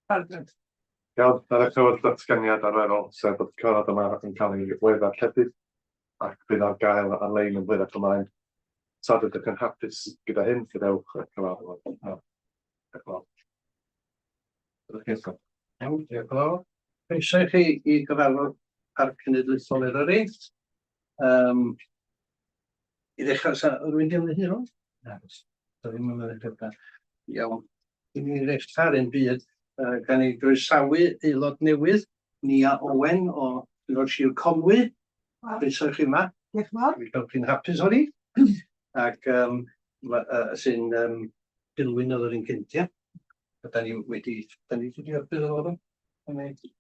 Iawn, dyna clywed datganiad arferol sef bod y cyfarfod yma yn cael ei weddarlledu ac bydd ar gael ar-lein yn fwyaf ymlaen. Os ydych yn hapus gyda hyn, gadewch y cyfarfod. Diolch yn fawr. Iawn, diolch yn fawr. Croeso i chi i gyfarfod Parc Cenedlaethol Eryri. I ddechrau, sa rwy'n ymwneud hyn o'n? Ddim yn ymwneud. Iawn. I ni ddechrau ar un byd, gan ei groesawu aelod newydd, Nia Owen o Aelod Sir Conwy. Croeso i chi yma. Diolch yn fawr. Dwi'n cael chi'n hapus o ni. Ac sy'n dilwyn oedd yr un cyntia. Da ni wedi arbyd o fod o. Dyna chi'n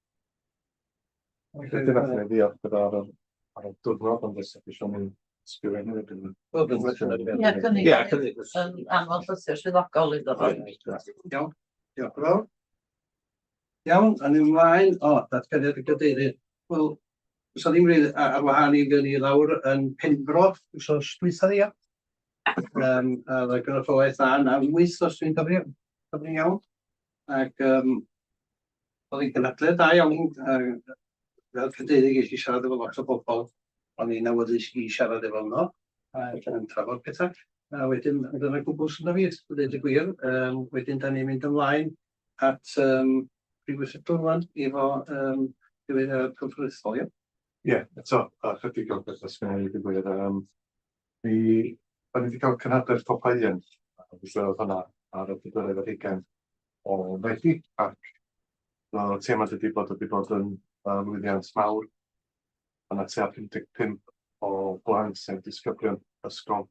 ei ddiolch gyda ar y diwrnod, ond ddysgu eisiau mynd sgwyrraedd yn Ie, cynnig yn anfon llythyr swyddogol iddo fo. Iawn, diolch yn fawr. Iawn, a ni ymlaen, datganiad y gadeirydd. Wel, oes ddim rhaid ar wahân i fyny lawr yn Penfro, wsos dwytha ddi, a gyda'r ffoeth dda na 8 os dwi'n cyfri iawn. Ac oedd hi'n gynadledd da iawn, fel cadeirydd eisiau siarad efo lot o bobl, ond ni'n awyddus i siarad efo nhw, yn trafod pethau. A wedyn, dyna gwbl sy'n fi, dweud y gwir, wedyn da ni'n mynd ymlaen at Prifwythredwr rwan efo gyfeiriad cyfreithiol, ie? Ie, eto, chydig o beth ysgrifennu i ddigwydd. Ni wedi cael cynhadaeth topa 1, felly oedd hwnna ar y 20 o Fedi, ac y tema wedi bod yn lwyddiant mawr. Yna tua 55 o blant sy'n disgyblion ysgol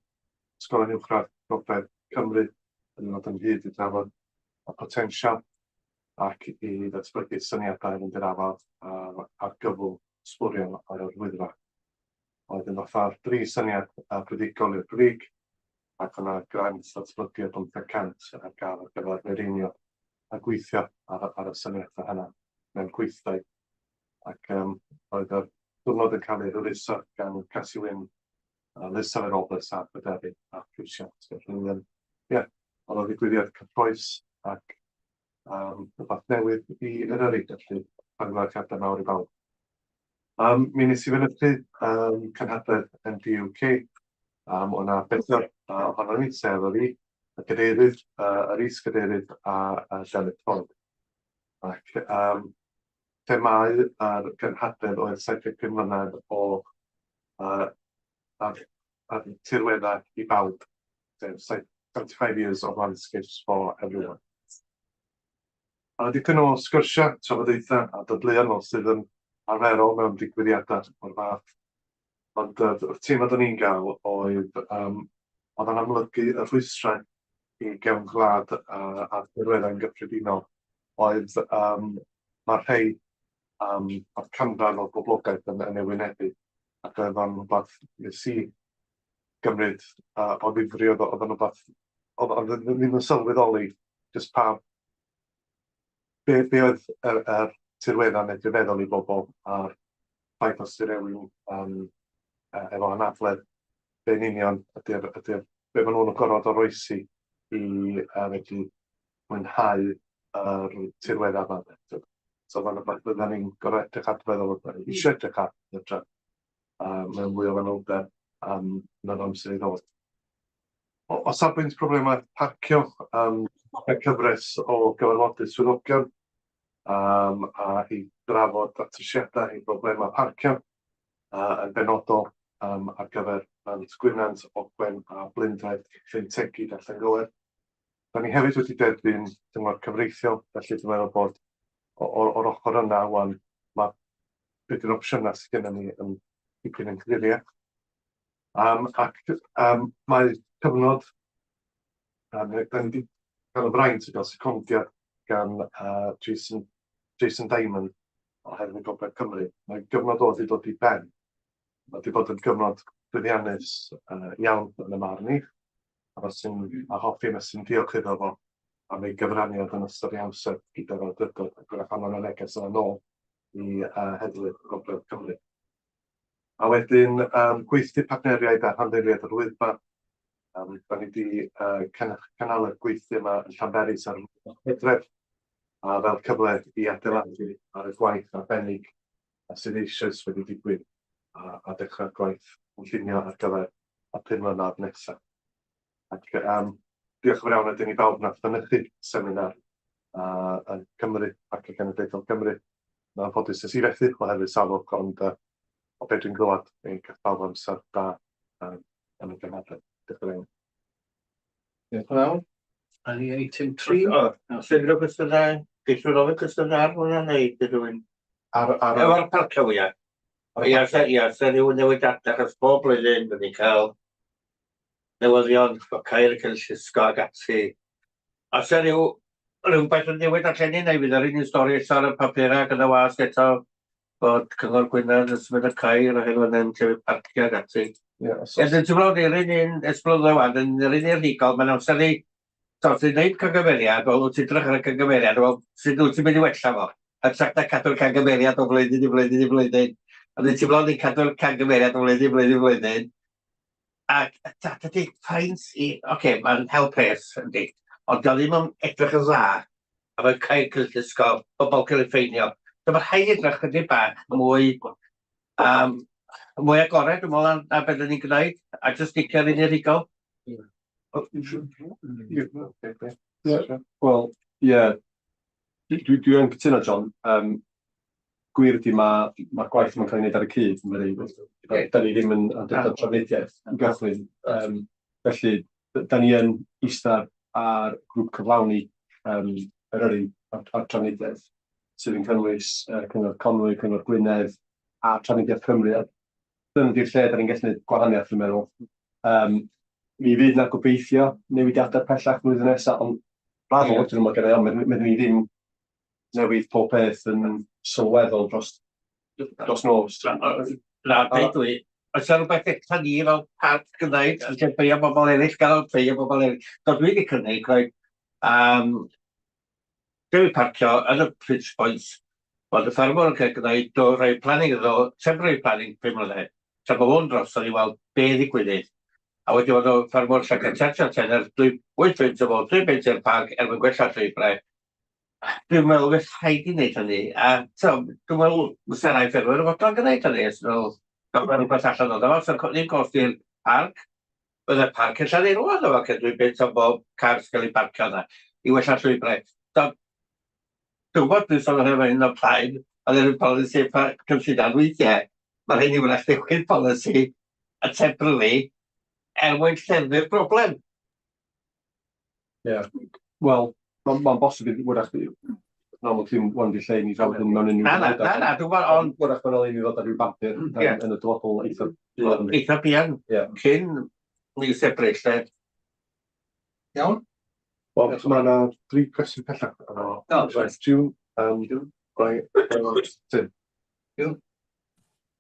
yn uwchradd Gogledd Cymru yn ymwneud yn hyd i drafod y potensial ac i ddatblygu syniadau yn dirafod ar gyfl sbwriel ar yr Wyddfa. Oedd yn fatha'r 3 syniad predigol i'r brig, ac yna grant ddatblygu o 500 ar gael ar gyfer mireinio a gweithio ar y syniadau hynna mewn gweithdai. Ac oedd yr diwrnod yn cael ei hwyluso gan Cassie Wyn, Liz Roberts a Byderi a Pwysio. Ie, oedd o ddigwyddiad cyffroes ac rhywbeth newydd i Eryri, felly pangwarchiadau mawr i bawb. Mi nes i fynychu cynhadledd MDUK, o'na 4 ohono ni, sef fi, y cadeirydd, yr is-cadeirydd a Janet Ford. Ac themau ar cynhadledd oedd 75 mlynedd o tirweddau i bawb, sef 75 years of landscapes for everyone. Dipyn o sgwrsio, trafodaethau a dodleon sydd yn arferol mewn digwyddiadau o'r fath. Ond y tema oedden ni'n gael oedd yn amlygu y rhwystrau i gefn gwlad a tirweddau'n gyffredinol. Oedd mae'r rhai o'r canran o'r boblogaeth yn ewynegu, ac oedd o'n rhywbeth nes i gymryd o ddifri oedd yn rhywbeth oedd ddim yn sylweddoli jyst pa be oedd yr tirweddau'n edrych feddwl i bobl a'r ffaith os yw'r rhywun efo anafledd be'n union ydy'r be maen nhw'n gorfod oroesi i medru mwynhau yr tirweddau yma. So fan rhywbeth bydden ni'n gorfod edrych at feddwl eisiau edrych at mewn mwy o fanylder yn yr amser i ddod. O safbwynt problemau parcio, cyfres o gyfarfodydd swyddogion a i drafod datrysiadau i broblemau parcio yn benodol ar gyfer Gwynant, Ogwen a Blyndraeth Llyntegid a Llangolwedd. Da ni hefyd wedi derbyn cyngor cyfreithiol, felly dwi'n meddwl bod o'r ochr yna wan mae beth yw'r opsiynau sydd gennym ni yn dipyn yn cyfeiriau. Ac mae cyfnod, da ni wedi cael y fraint i gael secondiad gan Jason Diamond oherwydd Gogledd Cymru. Mae gyfnod oedd i dod i ben. Mae wedi bod yn gyfnod llwyddiannus iawn yn y marn i, a hoffi mes sy'n diolch iddo fo am ei gyfraniad yn ystod i amser gyda'r awdurdod ac wrach angen y neges yna nôl i heddlu Gogledd Cymru. A wedyn gweithdy partneriaid a rhandeiliad yr Wyddfa. Da ni wedi cynnal y gweithdy yma yn Llanberis ar Hydref a fel cyfle i adeiladu ar y gwaith arbennig sydd eisoes wedi digwydd a dechrau'r gwaith cynllunio ar gyfer y 5 mlynedd nesaf. Ac diolch yn fawr ydyn ni bawb nath fynychu seminar yn Cymru ac yn Genedlaethol Cymru. Mae'n ffodus ys i fethu oherwydd salwch, ond o beth dwi'n glywed yn cael amser da yn y gynhadledd. Diolch yn fawr. Diolch yn fawr. A ni eitem 3. Sy'n rhywbeth cwestiynau, geisio ofyn cwestiynau ar hwnna neu rhywun? Efo'r parcio fwyaf. Ia, sy'n rhywun newidiadau, achos bob blwyddyn byddwn ni'n cael newyddion, cael y cyllisgo ag ati. A sy'n rhywbeth yn newid allan neu fydd yr un stori eto ar y papurau gyda wasg eto bod Cyngor Gwynedd yn symud y cair a hyn yn llefydd parcio ag ati. Dwi'n teimlo'n i'r un esblynyddoedd yn yr un i'r higol, mae'n amser ni ti'n gwneud cangymeriad, wel, wyt ti'n drach ar y cangymeriad, wel, sy'n wyt ti'n mynd i wella fo. A tracta cadw'r cangymeriad o flwyddyn i flwyddyn i flwyddyn. A dwi'n teimlo ni'n cadw'r cangymeriad o flwyddyn i flwyddyn i flwyddyn. Ac dydy ffaint i, oce, mae'n helpus, yndi. Ond dwi'n ddim yn edrych yn dda. A mae'n cael cyllisgo, bobl cael ei ffeinio. Dyma'r rhaid edrych chydig bach mwy agored, dwi'n meddwl, a beth ni'n gwneud. A jyst dicio'r un i'r higol. Wel, ie, dwi'n cytuno, John. Gwir ydy mae'r gwaith mae'n cael ei wneud ar y cyd. Da ni ddim yn adeg trafnidiaeth yn gychwyn. Felly, da ni yn eistedd ar grŵp cyflawni Eryri ar trafnidiaeth sydd yn cynnwys Cyngor Conwy, Cyngor Gwynedd a Trafnidiaeth Cymru. Dyna di'r lle da ni'n gallu gwneud gwahaniaeth, dwi'n meddwl. Mi fydd yna gobeithio newidiadau pellach flwyddyn nesaf, ond raddol ydyn nhw'n gyda'i, ond meddwn ni ddim newid pob peth yn sylweddol dros nos. Na, dwi. Oes yna rhywbeth eich ni fel parc gyda'i, yn lle beio bobl eraill, gael beio bobl eraill. Do dwi wedi cynnig, dwi'n parcio yn y pitch points, bod y ffarmwr yn cael gyda'i, do rhoi planning iddo, temporary planning 5 mlynedd. Tra bod hwn dros, o'n i weld be ddigwyddydd. A wedi bod o ffarmwr secretariat tener, 8 pwynt o fod, 3 pwynt i'r parc erbyn gwella llwybrau. Dwi'n meddwl beth rhaid i wneud hynny, a dwi'n meddwl fysa rai ffermwyr yn fodlon gwneud hynny, os dwi'n meddwl rhywbeth allan o dda, os ddim costi'r parc, bydd y parc yn lladd ei rwan o fel 2 pwynt o bob cars gael ei parcio yna, i wella llwybrau. Dwi'n bod dwi'n sôn o'r hyn o plaen, a ddim polisi cynlluniau weithiau, mae'r hyn i wneud newid polisi a temporary, mwyn lleddfu'r broblem. Ie. Wel, mae'n bosib i wrach normal ddim wan di lle i ni drafod yn mewn unrhyw... Na, dwi'n gwybod, ond... Wrach mae'n olyn i ddod ar ryw bapur yn y dyfodol eitha buan. Eitha buan, cyn mis Ebrill, lle. Iawn? Wel, mae yna 3 cwestiwn pellach. June, Tim.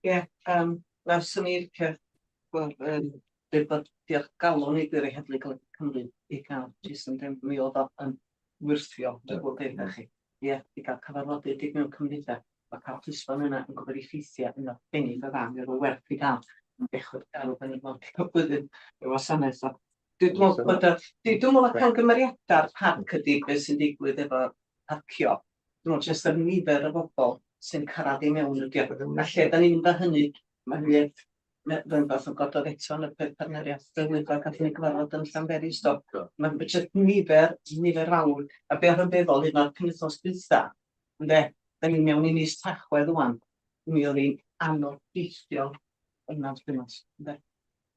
Ie, fel sy'n i'r cef, dweud bod diolch galon i Gwyri Heddlu Cymru i gael jyst yn mi oedd yn wyrthio gwybodaeth chi. Ie, i gael cyfarfodydd i mewn cymrydau. Mae cael llysfon yna yn gwybod effeithiau yn arbennig o dda, mi'r werth i gael. Dechrau gael o bennig mewn blwyddyn y wasanaeth. Dwi'n meddwl bod camgymeriadau'r parc ydy beth sy'n digwydd efo parcio. Dwi'n meddwl jyst yr nifer o bobl sy'n cyrraedd i mewn ydy. A lle, da ni'n mynd â hynny, mae'n Fe'n fath o godod eto yn y peth partneriaeth Dylwyddog a ni gyfarfod yn Llanberis do. Mae'n jyst nifer fawr. A be oedd yn feddwl hyn o'r penwythnos dwytha. Ynde, da ni'n mewn i mis Tachwedd wan. Mi oedd hi'n anodd deithio yna penwythnos. Ynde,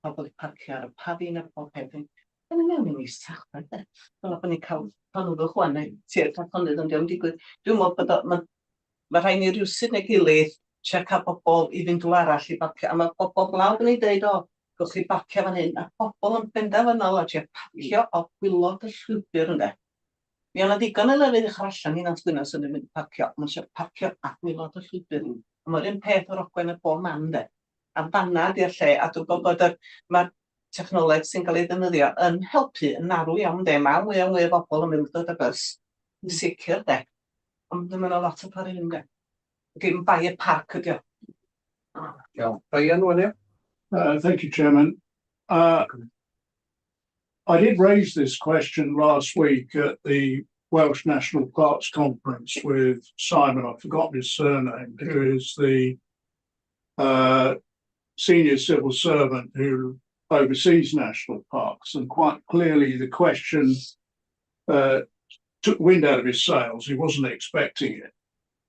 pobl i parcio ar y pafin a pob peth. Da ni'n mewn i mis Tachwedd, ynde. Fel bod ni'n cael panwddwch wan, neu tir tachonydd yn diolch digwydd. Dwi'n meddwl bod mae rhaid ni rywsyd neu gilydd trio cael bobl i fynd drwy arall i barcio. A mae bobl blawd yn ei dweud gwch chi barcio fan hyn. A bobl yn benderfynol a trio parcio o gwylod y llwybr ynde. Mi o'na ddigon yn yr edrych allan hi'n antgwynos yn mynd parcio. Mae'n trio parcio a gwylod y llwybr. A mae'r un peth o'r ogwen y bob man ynde. A fanna di'r lle. A dwi'n gwybod bod mae'r technoleg sy'n cael ei ddefnyddio yn helpu yn arw iawn de. Mae mwy o bobl yn mynd dod y bus. Yn sicr de. Ond dwi'n meddwl lot o par hyn de. Dwi'n bai y parc ydi o. Iawn. Ryan, wan ia? Thank you, Chairman. I did raise this question last week at the Welsh National Parks Conference with Simon, I've forgotten his surname, who is the senior civil servant who oversees national parks, and quite clearly the question took wind out of his sails. He wasn't expecting it,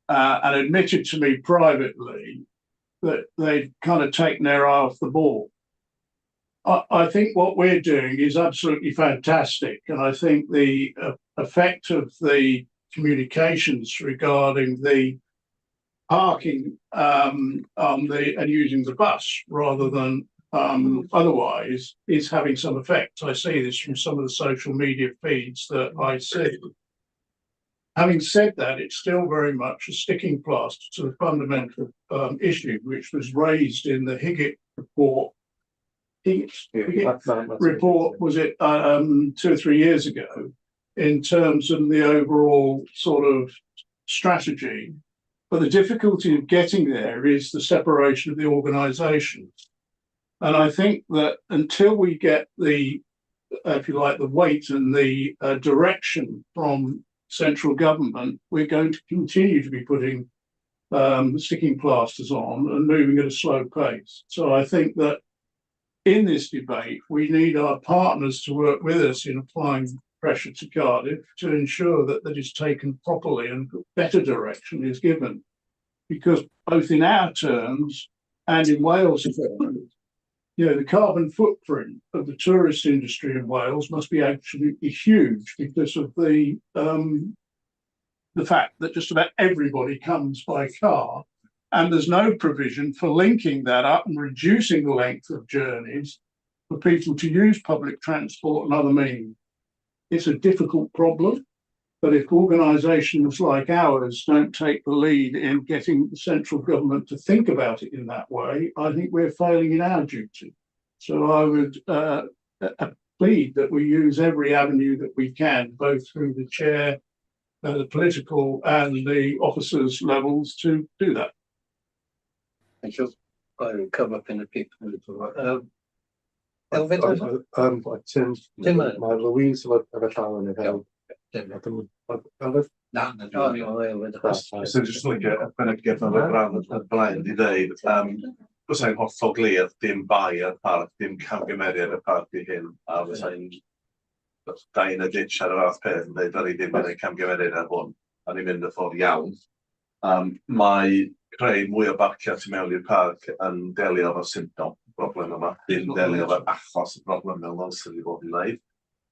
and admitted to me privately that they'd kind of taken their eye off the ball. I think what we're doing is absolutely fantastic, and I think the effect of the communications regarding the parking and using the bus rather than otherwise is having some effect. I see this from some of the social media feeds that I see. Having said that, it's still very much a sticking plaster to the fundamental issue, which was raised in the Higgett report. Report, was it 2 or 3 years ago, in terms of the overall sort of strategy. But the difficulty of getting there is the separation of the organisations. And I think that until we get the, if you like, the weight and the direction from central government, we're going to continue to be putting sticking plasters on and moving at a slow pace. So I think that in this debate, we need our partners to work with us in applying pressure to Cardiff to ensure that that is taken properly and better direction is given. Because both in our terms and in Wales' terms, you know, the carbon footprint of the tourist industry in Wales must be absolutely huge because of the fact that just about everybody comes by car, and there's no provision for linking that up and reducing the length of journeys for people to use public transport and other means. It's a difficult problem, but if organisations like ours don't take the lead in getting the central government to think about it in that way, I think we're failing in our duty. So I would plead that we use every avenue that we can, both through the chair, the political and the officers' levels, to do that. Thank you. I will come up in a bit. Elfyn? Tim, mae Louise efo llaw yn ei fel. Elfyn? So just like ychwanegu ar y ran y blaen di ddeud, fysa'n hollol glir, dim bai ar parc, dim camgymeriad y parc i hyn, a fysa'n dain y ditch ar yr ath peth yn dweud, ni ddim yn ei camgymeriad ar hwn, a ni'n mynd y ffordd iawn. Mae creu mwy o barciau tu mewn i'r parc yn delio efo symptom y broblem yma, ddim delio efo achos y broblem mewn sydd wedi bod yn wneud.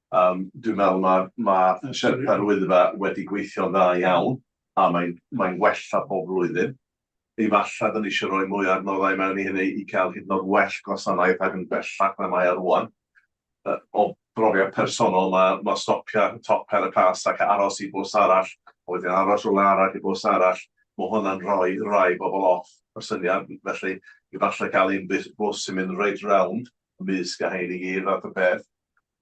Dwi'n meddwl mae Sherpa'r Wyddfa wedi gweithio'n dda iawn, a mae'n wella bob blwyddyn. Efallai dyn ni eisiau rhoi mwy ar noddau mewn i hynny i cael hyd yn oed well gwasanaeth ac yn bellach na mae ar rwan. O brofiad personol, mae stopio top pen y pas ac aros i bws arall, a wedyn aros rhywle arall i bws arall. Mae hwnna'n rhoi rai bobl off o'r syniad, felly efallai cael un bws sy'n mynd reit rownd ymysg a hein i gyd fath o beth.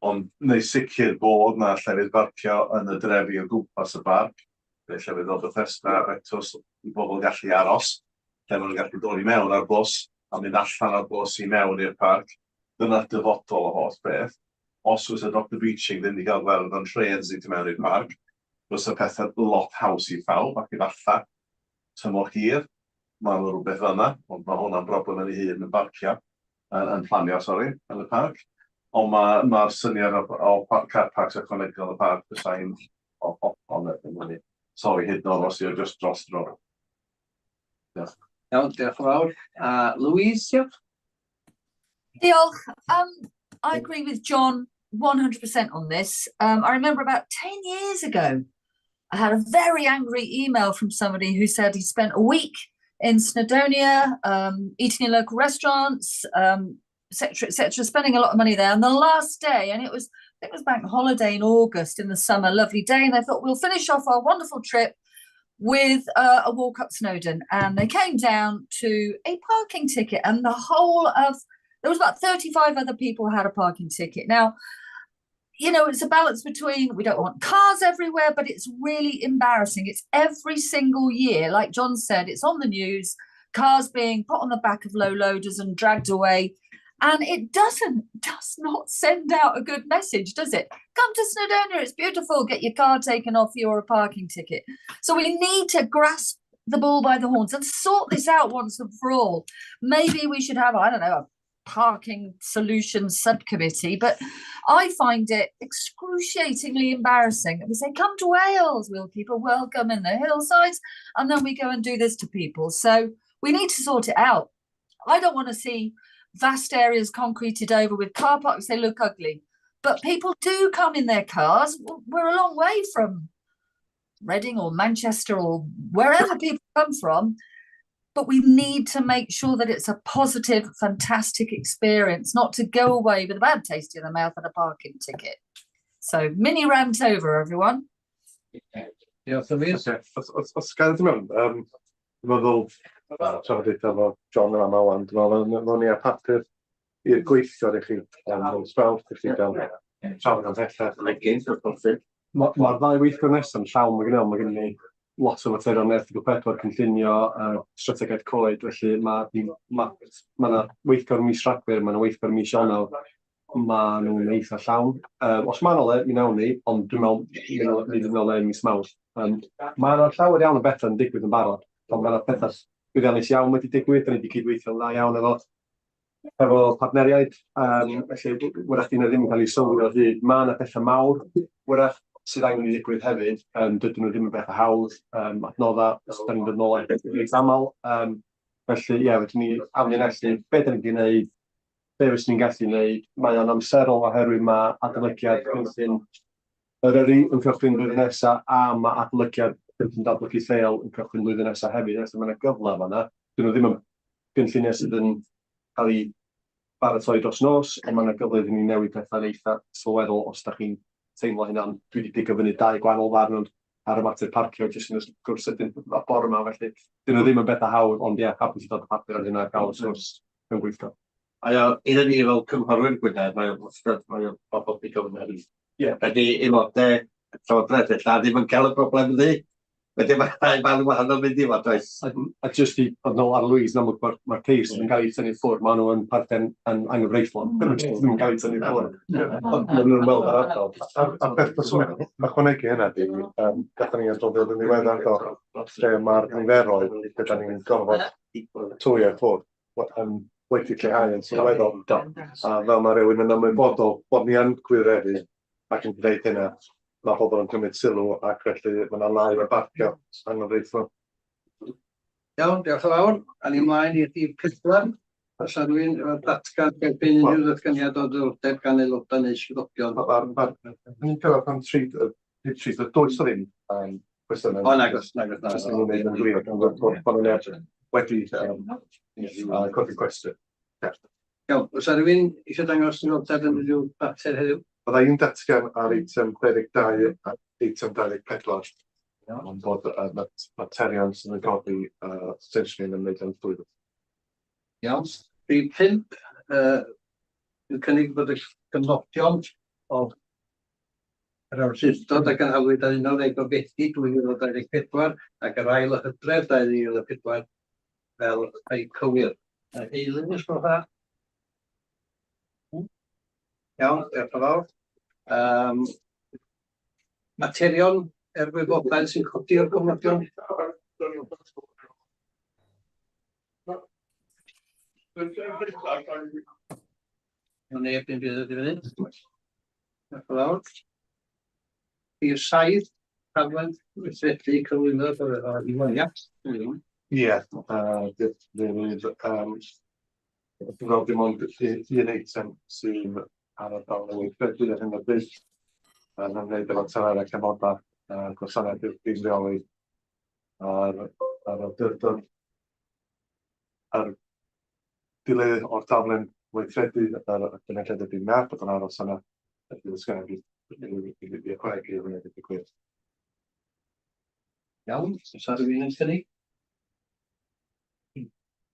Ond neu sicr bod na llefydd barcio yn y drefi o gwmpas y barc, neu llefydd o Bethesda, Rectos, i bobl gallu aros, lle maen nhw'n gallu dod i mewn ar bws, a mynd allan ar bws i mewn i'r parc. Dyna dyfodol o holl beth. Os oes y Dr Beaching ddim wedi cael gweld yn transit i mewn i'r parc, oes y pethau lot haws i phawb ac efallai tymor hir, mae'n rhywbeth yna, ond mae hwnna'n broblem yn ei hun yn barcio, yn planio, yn y parc. Ond mae'r syniad o car parks ychwanegol yn y parc bysai'n on. Sorry, hyd nod os yw'n just dros dro. Iawn, diolch yn fawr. Louise, diolch. Diolch. I agree with John 100% on this. I remember about 10 years ago, I had a very angry email from somebody who said he spent a week in Snowdonia, eating in local restaurants, etc., spending a lot of money there. And the last day, and it was bank holiday in August in the summer, lovely day, and I thought we'll finish off our wonderful trip with a walk up Snowdon. And they came down to a parking ticket, and there was about 35 other people who had a parking ticket. Now, you know, it's a balance between, we don't want cars everywhere, but it's really embarrassing. It's every single year, like John said, it's on the news, cars being put on the back of low loaders and dragged away. And it does not send out a good message, does it? Come to Snowdonia, it's beautiful, get your car taken off you or a parking ticket. So we need to grasp the bull by the horns and sort this out once and for all. Maybe we should have, I don't know, a parking solutions subcommittee, but I find it excruciatingly embarrassing that we say, come to Wales, we'll keep a welcome in the hillsides, and then we go and do this to people. So we need to sort it out. I don't want to see vast areas concreted over with car parks. They look ugly, but people do come in their cars. We're a long way from Reading or Manchester or wherever people come from, but we need to make sure that it's a positive, fantastic experience, not to go away with a bad taste in the mouth and a parking ticket. So mini rant over, everyone. Yeah, so me. Os gael dim ond, dwi'n meddwl, trafodaeth efo John yn aml, ond dwi'n meddwl ni a papur i'r gweithio i chi, sbel, i chi gael trafod am hellach. Mae'r ddau weithio nesaf yn llawn, mae gen ni lot o materion erthigol 4 cynllunio, strategaeth coed, felly mae yna weithio'r mis Rhagfyr, mae yna weithio'r mis Ionawr, mae nhw'n eitha llawn. Os mae'n ole, mi nawn ni, ond dwi'n meddwl nid yn ole mis Mawrth. Mae yna llawer iawn o bethau yn digwydd yn barod, ond mae yna pethau llwyddiannus iawn wedi digwydd, da ni wedi cydweithio'n dda iawn efo partneriaid, felly wrach dyn nhw ddim yn cael ei sylwi o hyd. Mae yna pethau mawr, wrach sydd angen i digwydd hefyd, dydyn nhw ddim yn bethau hawdd, adnodda, os da ni'n dod nôl i'r examal. Felly, ie, wedyn ni amlinellu be da ni wedi gwneud, be fes ni'n gallu gwneud. Mae o'n amserol oherwydd mae adolygiad cynllun yr yrru yn cychwyn blwyddyn nesaf, a mae adolygiad cynllun datblygu lleol yn cychwyn blwyddyn nesaf hefyd. Felly mae yna gyfle fan'na. Dyn nhw ddim yn gynlluniau sydd yn cael ei baratoi dros nos, ond mae yna gyfle iddyn ni newid pethau'n eitha sylweddol os da chi'n teimlo hynna'n. Dwi wedi pigo fyny 2 gwahanol farn ar y mater parcio, jyst yn gwrs ydyn o'r bore yma, felly dyn nhw ddim yn bethau hawdd, ond ie, hapus i ddod o papur ar hynna a gael y sgwrs yn gweithio. A un ni fel cymhorwyr Gwynedd, mae o'n bobl pigo fyny hynny. Ydy aelodau llywodraeth ella ddim yn cael y broblem ydy. Wedyn mae'n fan wahanol mynd i fod, oes. A jyst i fod nôl ar Louise, yn amlwg mae'r ceir sydd yn cael ei tynnu ffwrdd, maen nhw yn parten yn anghyfreithlon, ddim yn cael ei tynnu ffwrdd. Ond maen nhw'n weld ar ardal. A beth byswn ychwanegu hynna di, gathen ni adroddiad yn ddiweddar lle mae'r niferoedd gyda ni'n gorfod twy ar ffwrdd wedi lleihau yn sylweddol. A fel mae rhywun yn ymwybodol bod ni yn gwireddu ac yn gwneud hynna, mae pobl yn cymryd sylw ac felly mae yna lai o barcio anghyfreithlon. Iawn, diolch yn fawr. A ni ymlaen i'r rhif 4. Os ydw rhywun efo datgan gerbyn unrhyw ddatganiad o ddiddordeb gan aelodau neu swyddogion. Ni'n cael pan does o ddim cwestiynau. O, nagos. Jyst yn ymwneud yn glir, ond bod nhw'n wedi codi cwestiwn. Iawn, os ydw rhywun eisiau dangos ddiddordeb yn rhyw fater heddiw? Bydda i'n datgan ar eitem 22 a eitem 24, ond bod materion sydd yn codi essentially yn ymwneud yn llwyd. Iawn. Rhif 5, yw'n cynnig bod y cynodion o yr awdurdod ac yn hawlwyd ar 11 o Fedi 2024 ac yr ail o Hydref 2024 fel ei cywir. Eilydd, ys gwelwch dda? Iawn, diolch yn fawr. Materion gwybodaeth sy'n codi o'r cofnodion. Iawn, neb yn bydd ydy fyny. Diolch yn fawr. I'r 7, rhaglen weithredu cyflwyno'r Iwan. Ie, dwi'n gweld dim ond un eitem sy'n ar y dawl yn weithredu ar hyn o bryd. Yn ymwneud efo terau cefnodau, gwasanaeth i'r reoli ar awdurdod. Ar dilyn o'r taflen weithredu ar y gynulleidfa ydy'n map, bod yn aros yna ydy'n ysgrifennu i ychwanegu i'r wneud y digwydd. Iawn, os ar rhywun yn cynnig?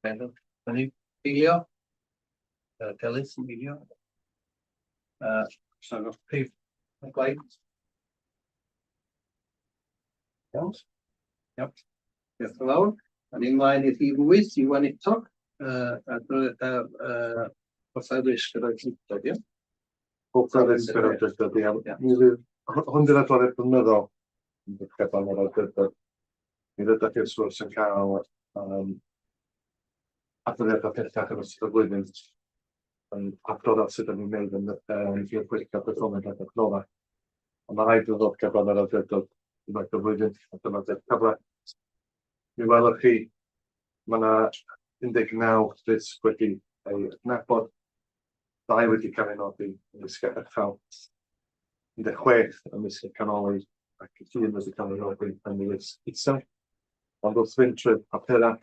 Eilio? Telys yn eilio? Sa'n o'r prif y blaid? Iawn? Iawn. Diolch yn fawr. A ni ymlaen i'r rhif 8 i wan eto. Adroddiadau fatha risg yr awdurdod, ie? Bob risg yr awdurdod, ie. Hwn di'r adroddiad blynyddol yn gyfan yr awdurdod. Mi rydych chi'r sgwrs yn cael adroddiad o pethau yn ystod y flwyddyn yn adroddau sydd yn ei wneud yn i'r pwyllgor perfformiad ac adnodda. Ond mae rhaid i ddod gyfan yr awdurdod i faint o flwyddyn a dyma dweud cyfle. Mi welwch chi, mae yna 19 risg wedi ei adnabod, 2 wedi cael ei nodi yn ysg uchel, 16 yn ysg canoli ac 1 wedi cael ei nodi yn ysg isel. Ond wrth fynd trwy'r papurau,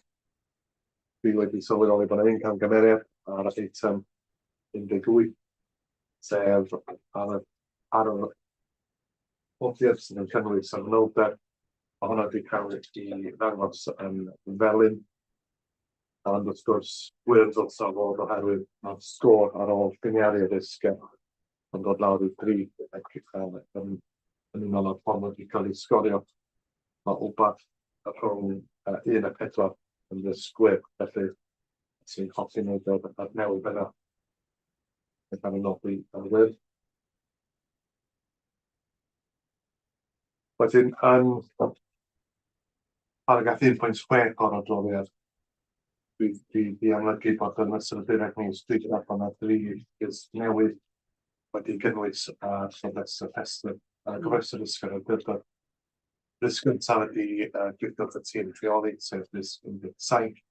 dwi wedi sylweddoli bod yna un camgymeriad ar eitem 18, sef ar y oblyg sydd yn cynnwys arnoldeb. Mae hwnna wedi cael ei ddangos yn felyn. Ond wrth gwrs, gwyrdd wrth fod oherwydd mae'r sgôr ar ôl gyniaru y risg yn dod lawr i 3 yn unol o'r ffordd wedi cael ei sgorio. Mae wbath rhwng 1 a 4 yn risg gwyrdd, felly sy'n hoffi wneud ar newid yna. Mae'n cael ei nodi ar wyrdd. Wedyn, yn paragraff 1.6 o'r adroddiad, dwi amlygu bod yn ystod y 12 mis dwi wedi bod yna 3 risg newydd wedi gynnwys a llofrestr rhestr gofrestr risg ar awdurdod. Risg gyntaf ydy gwyrdod y tîm rheoli, sef risg 17.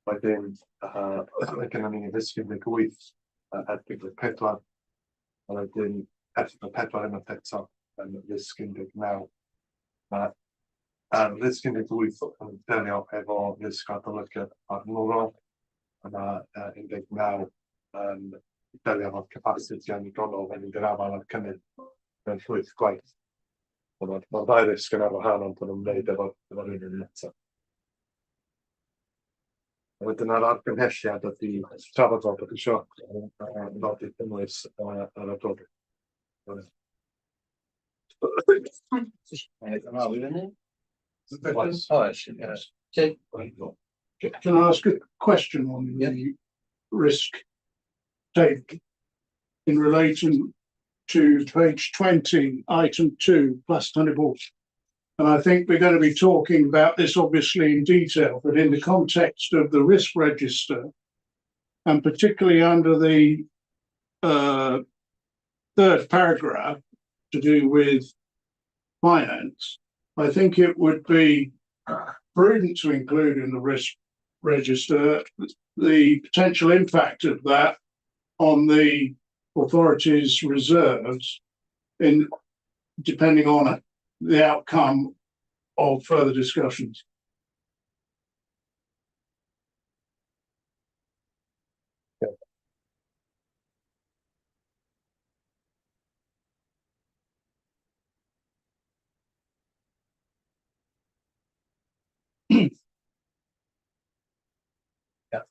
Wedyn, mae gennym ni risg 18 erbyn 4. A wedyn, erbyn 4 yn eto yn risg 19. Mae'r risg 18 yn delio efo risg adolygiad arnwrol. Yna 19 yn delio efo'r capacity annigonol yn mynd i'r afal ar cynnydd mewn llwyth gwaith. Mae'r 2 risg yn ar wahan ond yn ymwneud efo'r un yn eto. Wedyn ar argymhelliad ydy trafod fel bod isio nodi cynnwys ar adroddiad. Can I ask a question on the risk take in relation to page 20, item 2, plus Hannibal? And I think we're going to be talking about this obviously in detail, but in the context of the risk register, and particularly under the 3rd paragraph to do with finance, I think it would be prudent to include in the risk register the potential impact of that on the authority's reserves in depending on the outcome of further discussions.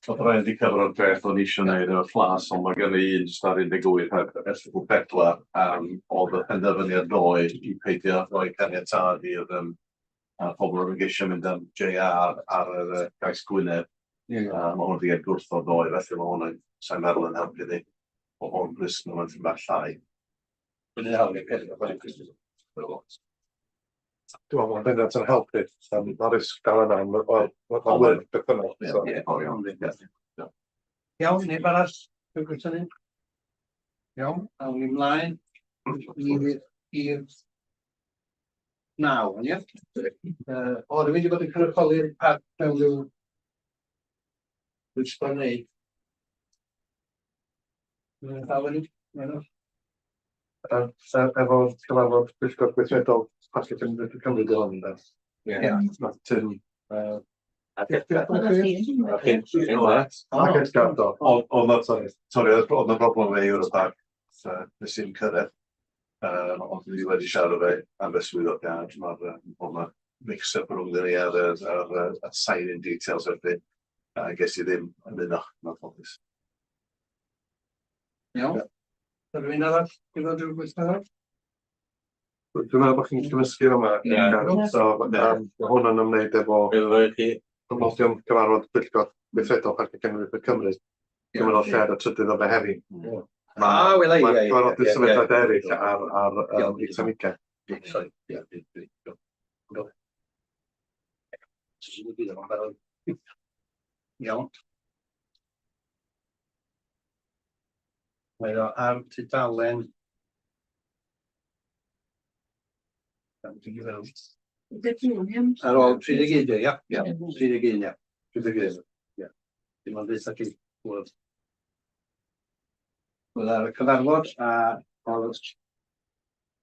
So byddai wedi cyfro'r beth o'n eisiau gwneud efo fflas, ond mae gen i un jyst ar 18 heb erthygl 4 oedd y penderfyniad ddoe i peidio rhoi caniatâd i'r pobl yn geisio mynd am JR ar y gais Gwynedd. Mae hwn wedi gael gwrthod ddoe, felly mae hwnna'n sa'n meddwl yn helpu ni o hwn risg nhw'n mynd bach llai. Bydd yn helpu peth. Dwi'n meddwl bod hynny'n helpu. Mae'r risg dal yna, mae'n wyrdd beth yna. Iawn, neb arall? Iawn, awn ni mlaen i'r 9, ie? O, rwy'n wedi bod yn cynrychioli'r parc mewn rhyw wisgo neu. Efo cyfarfod pwyllgor gweithredol Parc Cenedlaethol Cymru dy hwn, ynde? Ie. Mae Tim... Oedd na broblem fe yw'r parc nes i'n cyrraedd. Ond dwi wedi siarad fe am y swyddogiad. Mae mix-up rhwng ni ar sign-in details erbyn. Ges i ddim yn un o'n ffodus. Iawn. Rwy'n arall, i fod rhyw gwestiwn? Dwi'n meddwl bod chi'n cymysgu yma. Mae hwn yn ymwneud efo promosiwn cyfarfod pwyllgor gweithredol Parc Cenedlaethol Cymru. Gymryd o lle ar y trydydd o Fehefin. wela i, Mae ie, cyfarfodydd ie, sefydliad ie. eraill ar eitem ugain. Sorry, iawn. Mae o ar tudalen. Ar ôl 31, ia? Ia, 31, ia. 31, ia. Dim ond beth ac i bwrdd. Bydd ar y cyfarfod a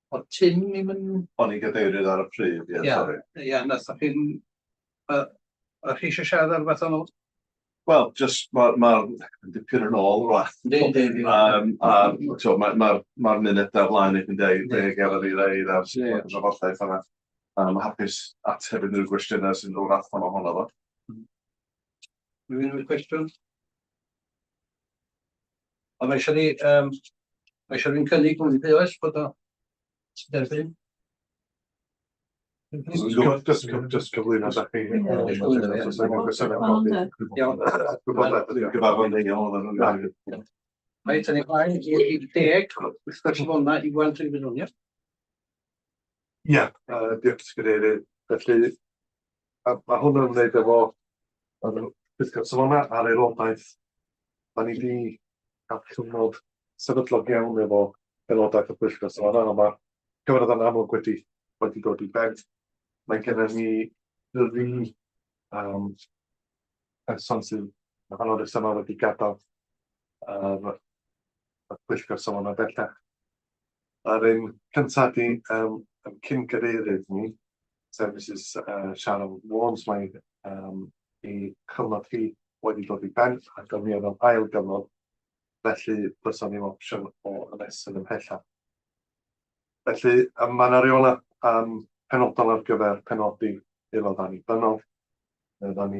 o Tim ddim yn... O'n i gadeirydd ar y pryd, ie, Ia, sori. ia, nath chi'n... Ych chi eisiau siarad ar beth o'n ôl? Wel, jyst ma'r dipyn yn ôl rwan. Yndi. Ma'r munudau flaen i chi'n deud be gafodd ei ddeud ar sy'n drafodaeth yna. Mae'n hapus ateb unrhyw gwestiynau sy'n dod allan ohono fo. Rwy'n cwestiwn? Ond mae eisiau ni'n cynnig mwyn pe oes bod o derbyn? Just cyflwyno da chi. Mae tynnu blaen i 10 wythnos hwnna i weld rhywun hwn, ia? Ie, diolch Cadeirydd. Felly, mae hwn yn ymwneud efo pwyllgor safonau a'r aelodaeth. Da ni wedi cael cyfnod sefydlog iawn efo aelodaeth y pwyllgor safonau, ond mae'r cyfnod yn amlwg wedi dod i ben. Mae gennym ni dri person sydd yn rhan o'r yma wedi gadael y pwyllgor safonau bellach. Yr un cyntaf di cyn gadeirydd ni, sef Mrs Sharon Warnes, mae i chyfnod hi wedi dod i ben ac o'n i fel ail gyfnod, felly byson ni'n opsiwn o ymestyn ymhellach. Felly mae'n ariola penodol ar gyfer penodi aelod annibynnol. Fyddan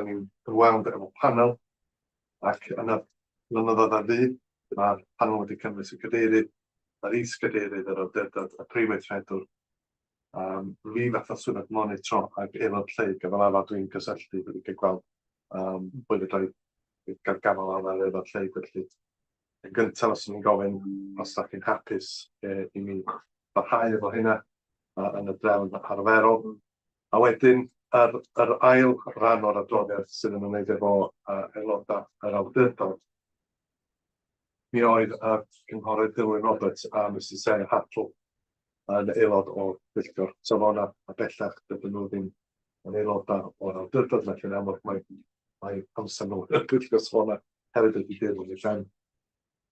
ni'n rwawnd efo panel ac yn y blynyddoedd ar fydd, mae'r panel wedi cynnwys y cadeirydd, yr is-gadeirydd, yr awdurdod, y prif-weithredwr, fi fath o swyddog monitro ac aelod lleug, a fel arfer dwi'n cysylltu wedi cael gweld bod y gael gafel ar aelod lleug, felly yn gyntaf os ni'n gofyn os ydych chi'n hapus i mi barhau efo hynna yn y drefn arferol. A wedyn, yr ail rhan o'r adroddiad sydd yn ymwneud efo aelodau yr awdurdod, mi oedd cynghorydd Dilwyn Roberts a Mrs Sarah Hartle yn aelod o pwyllgor safonau a bellach dydyn nhw ddim yn aelodau o'r awdurdod, felly yn amlwg mae amser nhw yn pwyllgor safonau hefyd wedi dilyn i ben.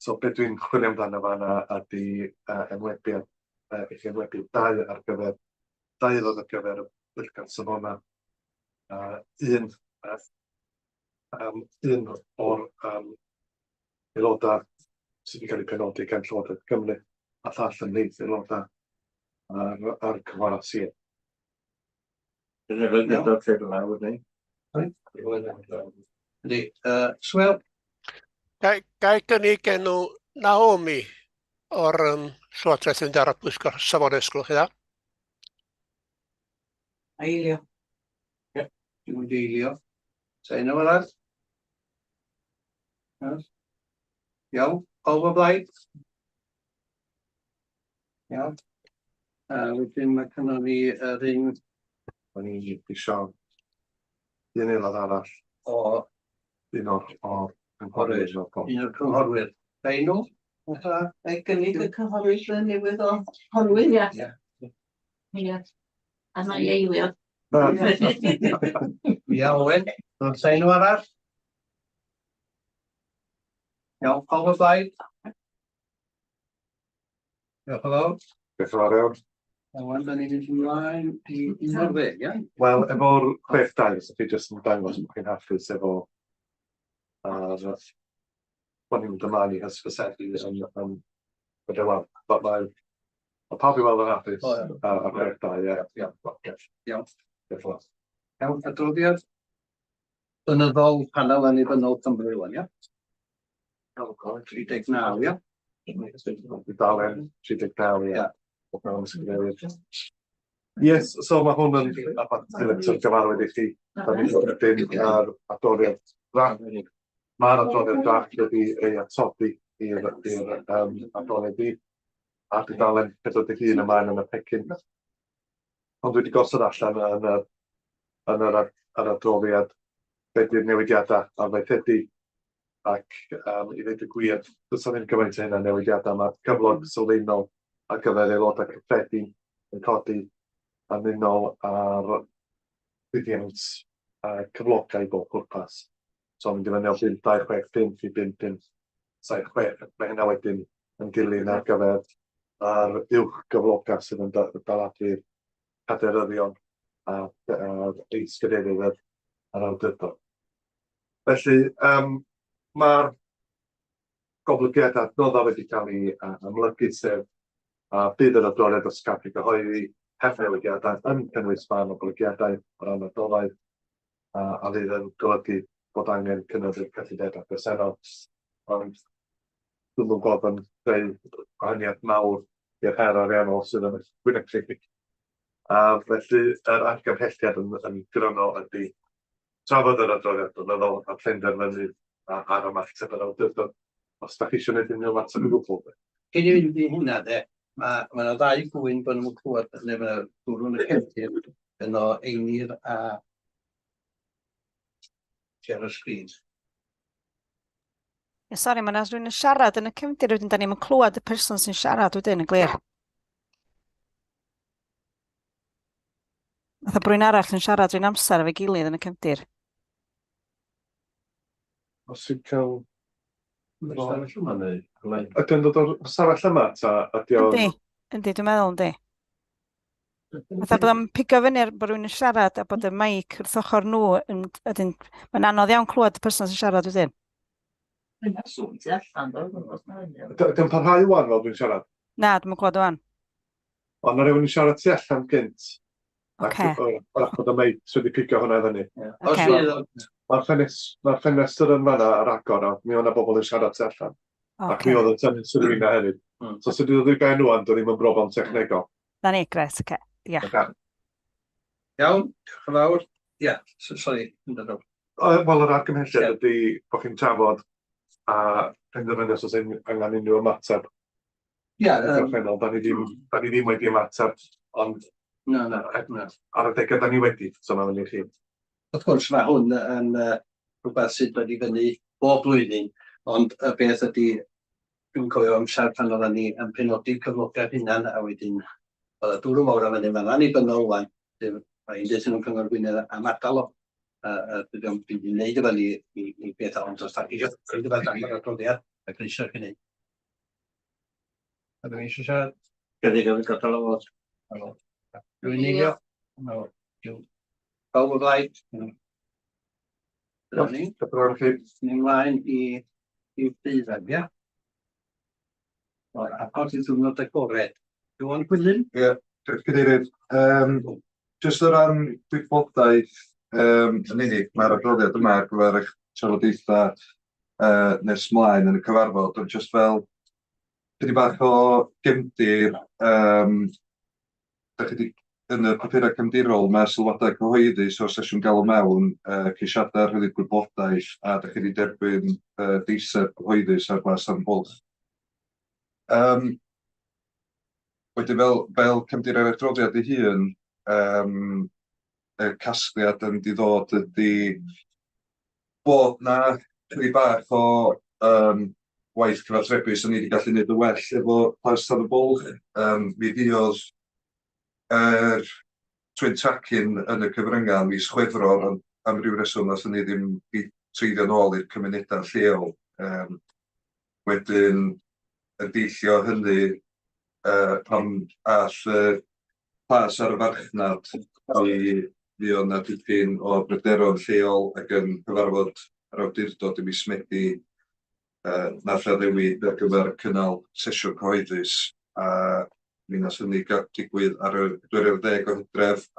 So beth dwi'n chwilio amdano fan'na ydy enwebiad, eich enwebu dau ar gyfer, dau aelod ar gyfer y pwyllgor safonau. Un o'r aelodau sydd wedi cael ei penodi gan Llywodraeth Cymru a llall yn neith aelodau ar cyfar sir. Dyna fel gyda'r lle lawr ni. Ydy, Swel? Gai gynnig enw Naomi o'r Llywodraeth yn dar y pwyllgor safonau sglwch chi dda? Eilio. Dwi'n mynd i eilio. Sa un o'r arall? Iawn, pawb o blaid? Iawn. Wedyn mae cynnon ni yr un... O'n i eisiau un aelod arall o un o'r cynghorwyr. un o'r cynghorwyr. Beino? Mae gynnig y cyhorydd yn newydd o Horwyn, ia. Ia. A mae eilio. Iawn, sa un o arall? Iawn, pawb o blaid? Diolch yn fawr. Beth o'r iawn? A wan, da ni'n mynd ymlaen i 11, ia? Wel, efo'r 62, so chi jyst yn dangos bod chi'n hapus efo bod ni'n mynd ymlaen i hysbysebu yn Bydewal. Mae pawb i weld yn hapus ar 62, ie. Iawn. Iawn, adroddiad bynyddol panel annibynnol Cymru wan, ia? 39, ia? Dalen 39, ie. Yes, so mae hwn yn electo'r gyfarwydd i chi. Da ni'n dod ar adroddiad draft. Mae'r adroddiad draft wedi ei atodi i'r adroddiad i a dudalen 41 ymlaen yn y pecyn. Ond wedi gosod allan yn yr adroddiad beth yw'r newidiadau arfaethedig ac i ddweud y gwir, does ddim gymaint o hynna newidiadau. Mae'r cyflog sylfaenol ar gyfer aelodau cyffredin yn codi yn unol ar fuddiant cyflogau bob pwrpas. So mynd i fyny o 5.265 i 5.76. Mae hynna wedyn yn dilyn ar gyfer yr uwch gyflogau sydd yn daladu'r caderyddion a eisgydeddydd yr awdurdod. Felly, mae'r goblygiadau adnoddau wedi cael ei amlygu sef bydd yr adroddiad o sgapi gyhoeddi heb newidiadau yn cynnwys fan o golygiadau o ran adnoddau a fydd yn golygu bod angen cynyddu'r cyllidebau presennol. Ond dwi'n gwybod yn creu gwahaniaeth mawr i'r her ariannol sydd yn wynebu. Felly, yr argymhelliad yn gryno ydy trafod yr adroddiad blynyddol a phenderfynu ar ymateb yr awdurdod. Os da chi eisiau gwneud unrhyw ymateb i gwbl. Cyn i fynd i hynna, mae yna ddau gwyn bod nhw'n clywed, neu mae yna dwrwn y cefndir yno Einir a share y sgrin. Sori, mae yna rhywun yn siarad yn y cefndir wedyn, da ni'n clywed y person sy'n siarad wedyn yn glir. Fatha brwy'n arall yn siarad rwy'n amser efo'i gilydd yn y cefndir. Os yw'n cael... Ydy Ydy'n dod o'r stafell yma, ta ydy o'n... Yndi, dwi'n meddwl, yndi. Fatha bod o'n pigo fyny bod rwy'n yn siarad a bod y maic wrth ochr nhw mae'n anodd iawn clywed y person sy'n siarad wedyn. Ydy'n parhau wan fel dwi'n siarad? Na, dwi'n clywed o'n. Ond mae rhywun yn siarad tu allan gynt. Oce. Ac bod y meic wedi pigo hwnna fyny. Oce. Mae'r ffenestr yn fan'na ar agor o, mi o'na bobl yn siarad tu allan. Ac mi oedd yn tynnu sydd wedi'i hefyd. So sydd wedi dod i ben nhw, doedd ddim yn broblem technegol. Na ni, gres, oce. Ia. Iawn, diolch yn fawr. Ia, sori. Wel, yr argymhelliad ydy bod chi'n trafod a penderfynu os oes angen unrhyw ymateb. Ia. Da ni ddim wedi ymateb, ond ar y degau da ni wedi, so mae'n mynd i chi. Wrth gwrs, mae hwn yn rhywbeth sydd wedi fyny bob blwyddyn, ond y beth ydy, dwi'n cofio amser pan oedden ni yn penodi cyflogaeth hunan, a wedyn oedd y dwrw mawr am hynny, mae'n annibynnol wan, mae'n dweud nhw'n Cyngor Gwynedd am ardal o, dwi'n gwneud efo ni i beth ond os da chi eisiau gwneud efo yr adroddiad, a greisio chi wneud. A dwi'n eisiau siarad? Gyda'i gadael o fod. Dwi'n eilio? Pawb o blaid? Dyna ni. Ni ymlaen i ddeuddeg, ia? A pawb sy'n ddiwrnod agored. Iwan Gwilym? Ie, cadeirydd. Jyst o ran gwybodaeth yn unig, mae'r adroddiad yma ar gyfer eich trafodaethau nes mlaen yn y cyfarfod, ond jyst fel chydig bach o gefndir, da chi wedi yn y papurau cefndirol, mae sylwadau cyhoeddus o sesiwn galw mewn, ceisiadau rhyddid gwybodaeth, a da chi wedi derbyn deiseb cyhoeddus ar glas am bwlch. Wedyn fel cefndir ar adroddiad ei hun, y casgliad yn diddod ydy bod na chydig bach o waith cyfathrebu sy'n ni wedi gallu gwneud y well efo Plas Tân y Bwlch. Mi fuodd yr Twin Tracking yn y cyfryngau mis Chwefror, ond am ryw reswm nath ni ddim i treiddio nôl i'r cymunedau lleol. Wedyn yn deillio hynny pan all Plas ar y farchnad mi fuodd na dipyn o bryderon lleol ac yn cyfarfod yr awdurdod ym mis Medi nath addewid ar gyfer cynnal sesiwn cyhoeddus a mi nath hynny digwydd ar y 12 o Hydref a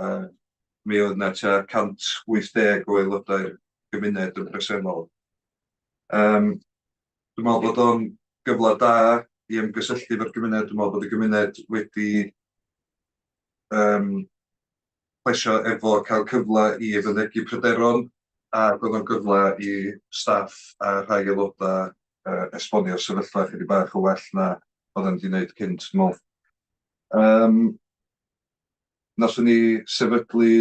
mi oedd na tua 180 o aelodau'r gymuned yn bresennol. Dwi'n meddwl bod o'n gyfle da i ymgysylltu efo'r gymuned, dwi'n meddwl bod y gymuned wedi plesio efo cael cyfle i fynegu pryderon, a oedd o'n gyfle i staff a rhai aelodau esbonio'r sefyllfa chydig bach o well na oedd yn wedi wneud cynt, dwi'n meddwl. Nathon ni sefydlu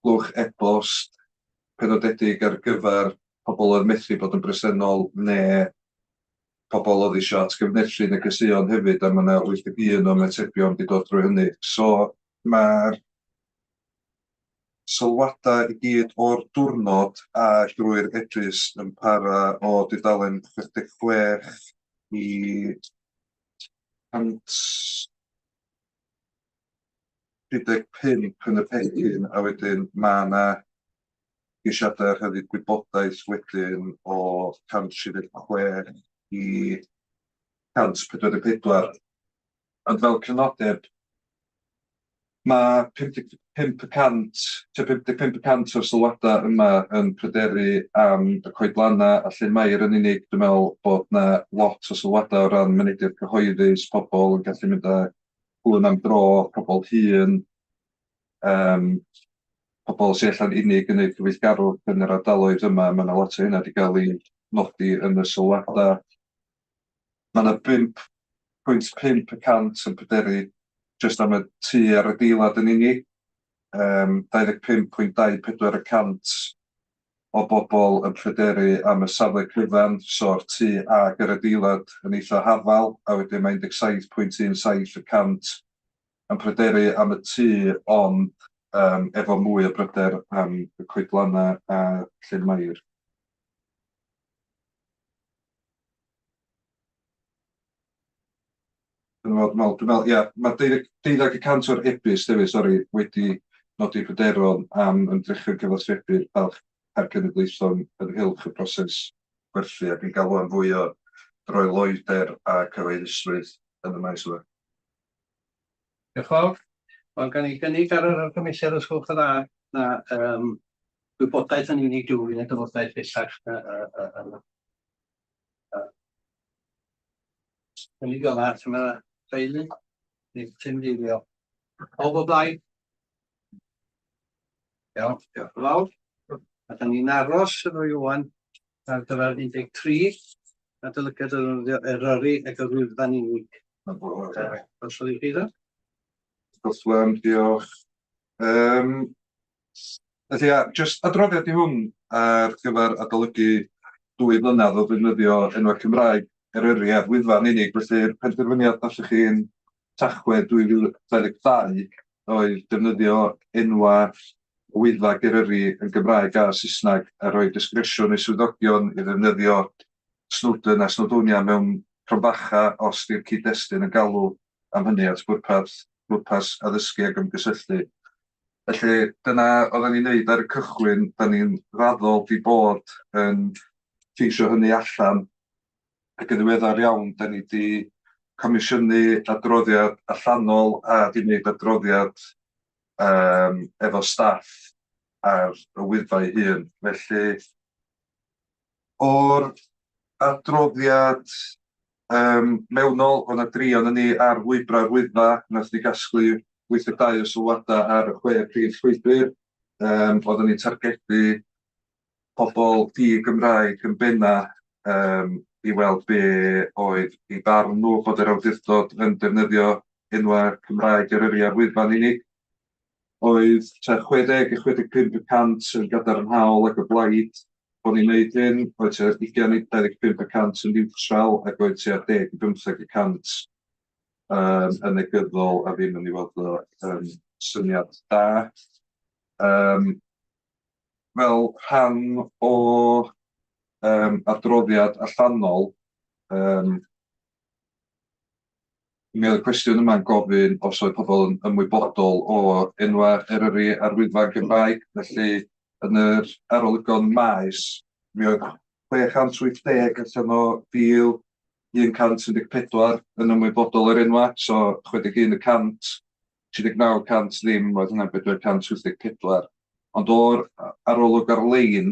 blwch e-bost penodedig ar gyfer pobl oedd methu bod yn bresennol neu pobl oedd eisiau atgyfnerthu negeseuon hefyd, a mae yna 81 o metebion wedi dod drwy hynny. So mae'r sylwadau i gyd o'r diwrnod a drwy'r edrys yn para o dudalen 66 i 135 yn y pecyn, a wedyn mae yna geisiadau rheddi gwybodaeth wedyn o 136 i 144. Ond fel cynodeb, mae 55% o'r sylwadau yma yn pryderu am y coedlanna a Llyn Mair yn unig. Dwi'n meddwl bod yna lot o sylwadau o ran mynediad cyhoeddus, pobl yn gallu mynd â hwn am dro, pobl hŷn, pobl sy'n allan unig yn ei cyfeillgarwch yn yr ardaloedd yma. Mae yna lot o hynna wedi cael ei nodi yn y sylwadau. Mae yna 5.5% yn pryderu jyst am y tŷ ar y adeilad yn unig. 25.24% o bobl yn pryderu am y safle cyfan, so'r tŷ ag yr adeilad yn eitha hafal, a wedyn mae 17.17% yn pryderu am y tŷ, ond efo mwy o bryder am y coedlanna a Llyn Mair. Dwi'n meddwl, ia, mae 12% o'r e-byst wedi nodi pryderon am ymdrechu'r cyfathrebu'r balch hergenedlaethol ynghylch y broses gwerthu ac yn galw am fwy o droeloeder a cyhoeddusrwydd yn y maes yma. Diolch yn fawr. Wel, gan i gynnig ar yr argymelliad os gwelwch yn dda na gwybodaeth yn unig dwy neu dyfodau bellach. Gynnig yma, ti'n meddwl, Feili, neu Tim Dilio. O blaid. Iawn, diolch yn fawr. A da ni'n aros yn o'i wan ar gyfer 13 adolygiad Eryri ac y Wyddfa'n unig. Os oedd i chi dda? Diolch. Felly, jyst adroddiad i hwn ar gyfer adolygu 2 blynedd o ddefnyddio enwau Cymraeg Eryri a Wyddfa'n unig. Felly'r penderfyniad nathon chi'n Tachwedd 2022 oedd defnyddio enwau Wyddfa ac Eryri yn Gymraeg a Saesneg a rhoi disgresiwn i swyddogion i ddefnyddio Snowdon a Snowdonia mewn crombacha os di'r cyd-destun yn galw am hynny at bwrpas addysgu ac ymgysylltu. Felly dyna oedden ni'n neud ar y cychwyn, da ni'n raddol di bod yn ceisio hynny allan, ac yn ddiweddar iawn, da ni di comisiynu adroddiad allanol a di wneud adroddiad efo staff ar y Wyddfa ei hun. Felly, o'r adroddiad mewnol, o'na 3 o'n ni ar lwybra'r Wyddfa, nath ni gasglu 82 o sylwadau ar y 6 prif llwybr. Oedden ni'n targedu pobl di-Gymraeg yn benna i weld be oedd i barn nhw bod yr awdurdod yn defnyddio enwau Cymraeg Eryri a'r Wyddfa'n unig. Oedd 60 i 65% yn gadarnhaol ac y blaid bod ni'n neud hyn, oedd 20 i 25% yn niwtral ac oedd 10 i 15% yn negyddol a ddim yn ei fod o syniad da. Fel rhan o adroddiad allanol, mi oedd y cwestiwn yma'n gofyn os oedd pobl yn ymwybodol o enwau Eryri a'r Wyddfa'n Gymraeg. Felly, yn yr arolygon maes, mi oedd 680 allan o 1,114 yn ymwybodol o'r enwau, so 61%, 39% ddim, oedd hynna'n 484. Ond o'r arolwg ar-lein,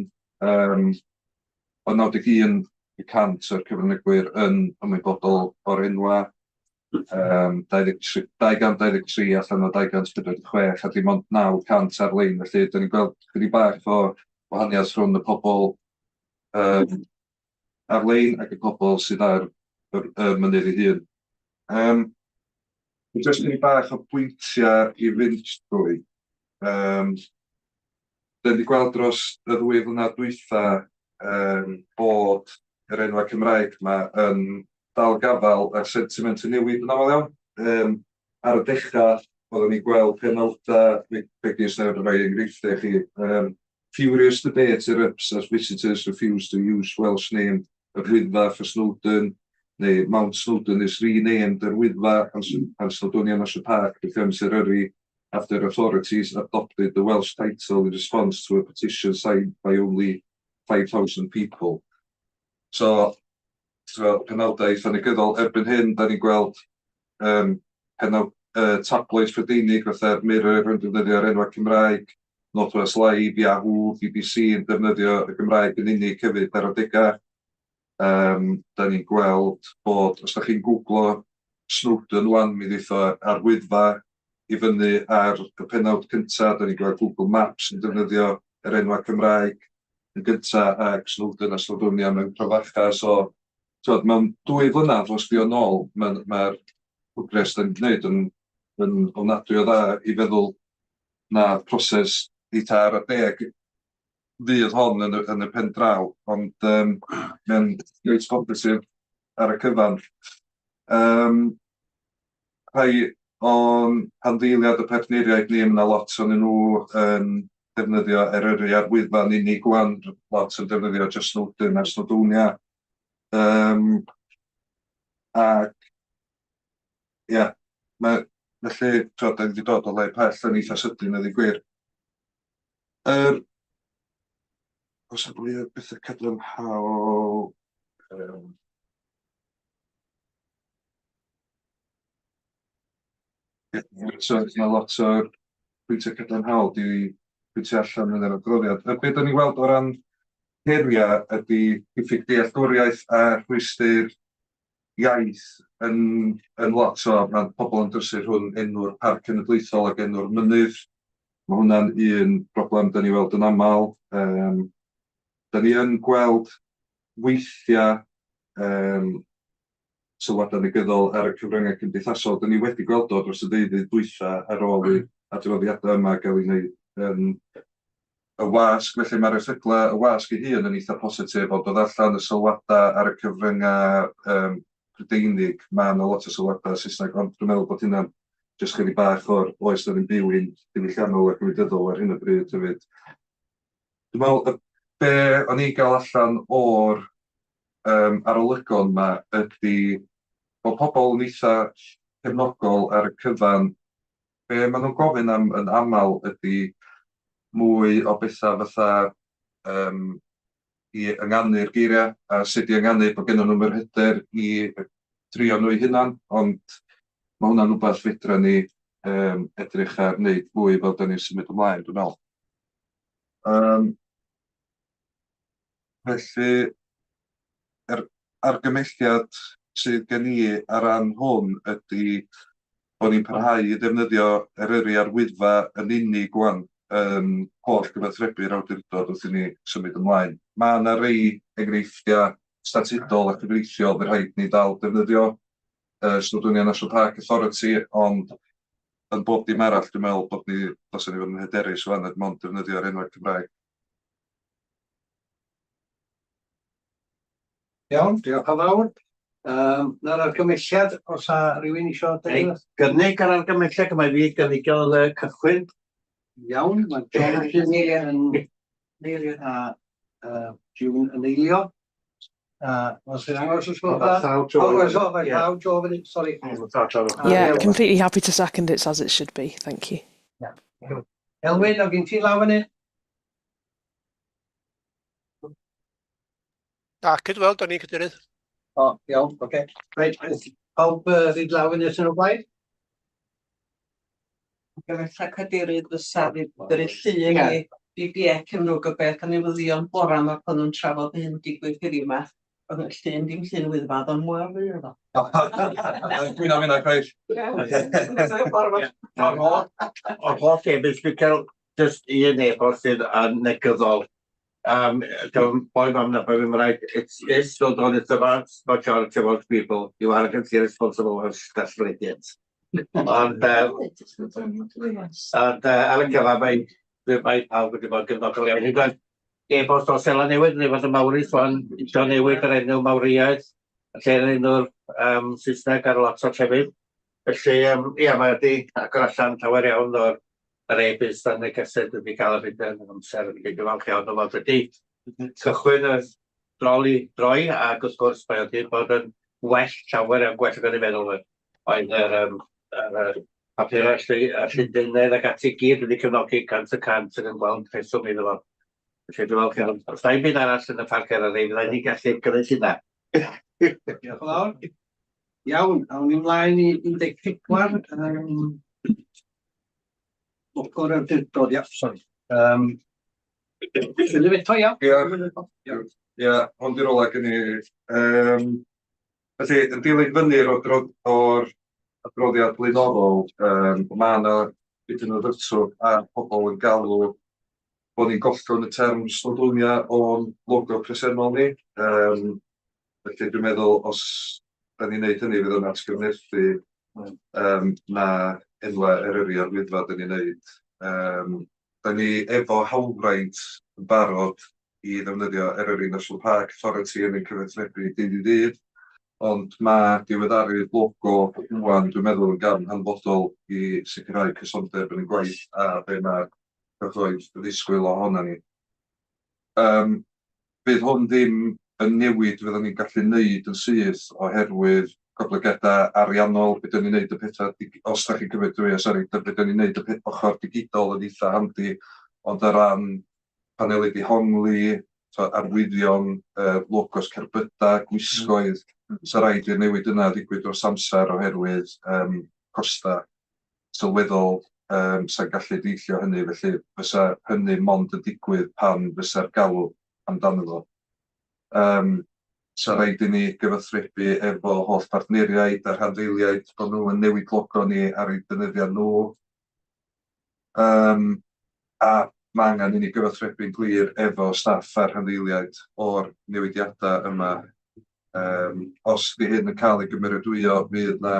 o 91% o'r cyfranogwyr yn ymwybodol o'r enwau. 223 allan o 246 a dim ond 900 ar-lein, felly da ni'n gweld chydig bach o wahaniaeth rhwng y pobl ar-lein ac y pobl sydd ar y mynydd ei hun. Jyst chydig bach o bwyntiau i fynd drwy. Da ni wedi gweld dros y 2 flynedd dwytha bod yr enwau Cymraeg yma yn dal gafal a sentiment yn newid yn amal iawn. Ar y dechrau, oeddwn ni'n gweld penawdau, begis newid yn rhoi enghreifftiau chi, furious debate erupts as visitors refuse to use Welsh name of Wyddfa for Snowdon, neu Mount Snowdon is renamed as Wyddfa and Snowdonia National Park becomes Eryri after authorities adopted the Welsh title in response to a petition signed by only 5,000 people. So penawdau eitha negyddol erbyn hyn, da ni'n gweld tabloids Prydeinig fatha'r Mirror yn defnyddio'r enwau Cymraeg, Northwest Live, Yahoo, BBC yn defnyddio y Gymraeg yn unig hefyd ar adegau. Da ni'n gweld bod, os da chi'n googlo Snowdon 1, mi ddeith o ar Wyddfa i fyny ar y penawd cyntaf, da ni'n gweld Google Maps yn defnyddio yr enwau Cymraeg yn gyntaf ac Snowdon a Snowdonia mewn profacha. So, mewn 2 flynedd os di o nôl, mae'r progres da ni'n gwneud yn ofnadwy o dda i feddwl na proses eitha ar y deg fydd hon yn y pen draw, ond mae'n reit positif ar y cyfan. Rhai o'n handdeiliad y partneriaid ni, yna lot o'n nhw yn defnyddio Eryri ar Wyddfa yn unig wan, lot yn defnyddio just Snowdon a Snowdonia. Ac, ia, felly, da ni wedi dod o le pell yn eitha sydyn ydi gwir. Os ydw i bethau cadarnhaol... So, mae lot o'r pwyntiau cadarnhaol di pwyntiau allan yn yr adroddiad. Be da ni'n weld o ran heriau ydy diffyg dealltwriaeth a rhwystyr iaith yn lot o pobl yn drysu rhwng enw'r parc cenedlaethol ac enw'r mynydd. Mae hwnna'n un broblem da ni weld yn aml. Da ni yn gweld weithiau sylwadau negyddol ar y cyfryngau cymdeithasol. Da ni wedi gweld o dros y deuddeg dwytha ar ôl i adroddiadau yma gael ei wneud y wasg. Felly mae'r erthyglau y wasg ei hun yn eitha positif, ond oedd allan y sylwadau ar y cyfryngau Prydeinig, mae yna lot o sylwadau Saesneg, ond dwi'n meddwl bod hynna'n jyst chydig bach o'r oes da ni'n byw i'n diwylliannol ac gwleidyddol ar hyn o bryd hefyd. Dwi'n meddwl, be o'n i gael allan o'r arolygon yma ydy bod pobl yn eitha cefnogol ar y cyfan, be maen nhw'n gofyn am yn aml ydy mwy o bethau fatha i ynganu'r geiriau a sut i ynganu bod gennym nhw'n yr hyder i trio nhw eu hunan, ond mae hwnna'n rhywbeth fedra ni edrych ar wneud fwy fel da ni'n symud ymlaen, dwi'n meddwl. Felly, yr argymelliad sydd gen i ar ran hwn ydy bod ni'n parhau i ddefnyddio Eryri ar Wyddfa yn unig wan holl gyfathrebu'r awdurdod wrth i ni symud ymlaen. Mae yna rei enghreifftiau statudol a cyfreithiol fe rhaid ni dal defnyddio Snowdonia National Park Authority, ond yn bob dim arall dwi'n meddwl bod ni dylswn ni fod yn hyderus fan nad mond defnyddio'r enwau Cymraeg. Iawn, diolch yn fawr. Na'r argymelliad, os a rhywun eisiau deud? Gynnig ar argymelliad, mae fi gynnigiol cychwyn. Iawn, mae John yn eilio a June yn eilio. Os ydyn angos os gwybod? Sorry. Yeah, completely happy to second it as it should be, thank you. Elwyn, o gen ti law yn e? Cydweld, o'n i'n cydeirydd. O, iawn, oce. Reit, pawb ddyd law yn ysyn o blaid? Gyfeilla cadeirydd fysa dyrru llun i BBA Cymrwg o beth yn newyddion bora yma pan nhw'n trafod hyn digwydd heddiw yma. Oedd yn llun dim llun wyddfad o'n mwyaf fi oedd o. Dwi'n am yna, Craig. O'r holl ebys, fi cael just un e-bost sydd yn negyddol. Don't point on that, but it's still done. It's about majority of most people. You are going to be responsible for stress radiants. And Alan Gavin, mae pawb wedi bod gefnogol iawn. Hyd yn e-bost o Sela Newydd, neu fod y Mawris, wan, John Newydd yr enw Mawriaid, lle yn enw'r Saesneg ar lot o trefydd. Felly, ia, mae wedi agor allan llawer iawn o'r e-byst yn y cysedd wedi cael yr hyd yn amser yn gyfalch iawn o fod wedi cychwyn y droi ac wrth gwrs mae wedi bod yn well, llawer iawn gwell yn ei feddwl fe. Oedd yr papur a llundaenau ac ati gyd wedi cefnogi 100% yn gweld rheswm iddo fo. Felly dwi'n falch iawn. Os da i'n byd arall yn y parc ar yr ein, byddai ni gallu gyrraedd hynna. Diolch yn fawr. Iawn, awn ni ymlaen i 14. Ogor awdurdod, ia, sori. Philip eto, ia. Ia, hwn di'r ola gen i. Felly, yn dilyn fyny'r o'r adroddiad blaenorol, mae yna bydyn nhw ddyrtwg a pobl yn galw bod ni'n gollwng y term stondwnia o'n logo presennol ni. Felly, dwi'n meddwl, os da ni'n neud hynny, fydd yn atgyfnerthu na enwau Eryri ar Wyddfa da ni'n neud. Da ni efo hawlfraint yn barod i ddefnyddio Eryri National Park Authority yn ein cyfathrebu dydd i ddydd, ond mae diweddaru'r logo rwan, dwi'n meddwl, yn gan hanfodol i sicrhau cysondeb yn y gwaith a be mae'r cyhoedd ddisgwyl ohona ni. Bydd hwn ddim yn newid fyddwn ni'n gallu neud yn syth oherwydd goblygiadau ariannol, bydden ni'n neud y pethau, os da chi'n cymryd bydden ni'n neud y ochr digidol yn eitha handi, ond ar ran paneli dihongli, arwyddion, logos cerbyda, gwisgoedd, so rhaid i'r newid yna ddigwydd dros amser oherwydd costa sylweddol sy'n gallu deillio hynny, felly fysa hynny mond yn digwydd pan fysa'r galw amdano fo. So rhaid i ni gyfathrebu efo holl partneriaid a rhanddeiliaid bod nhw yn newid logo ni ar ei defnyddio nhw. A mae angen i ni gyfathrebu'n glir efo staff a'r rhanddeiliaid o'r newidiadau yma. Os di hyn yn cael ei gymeradwyo, fydd na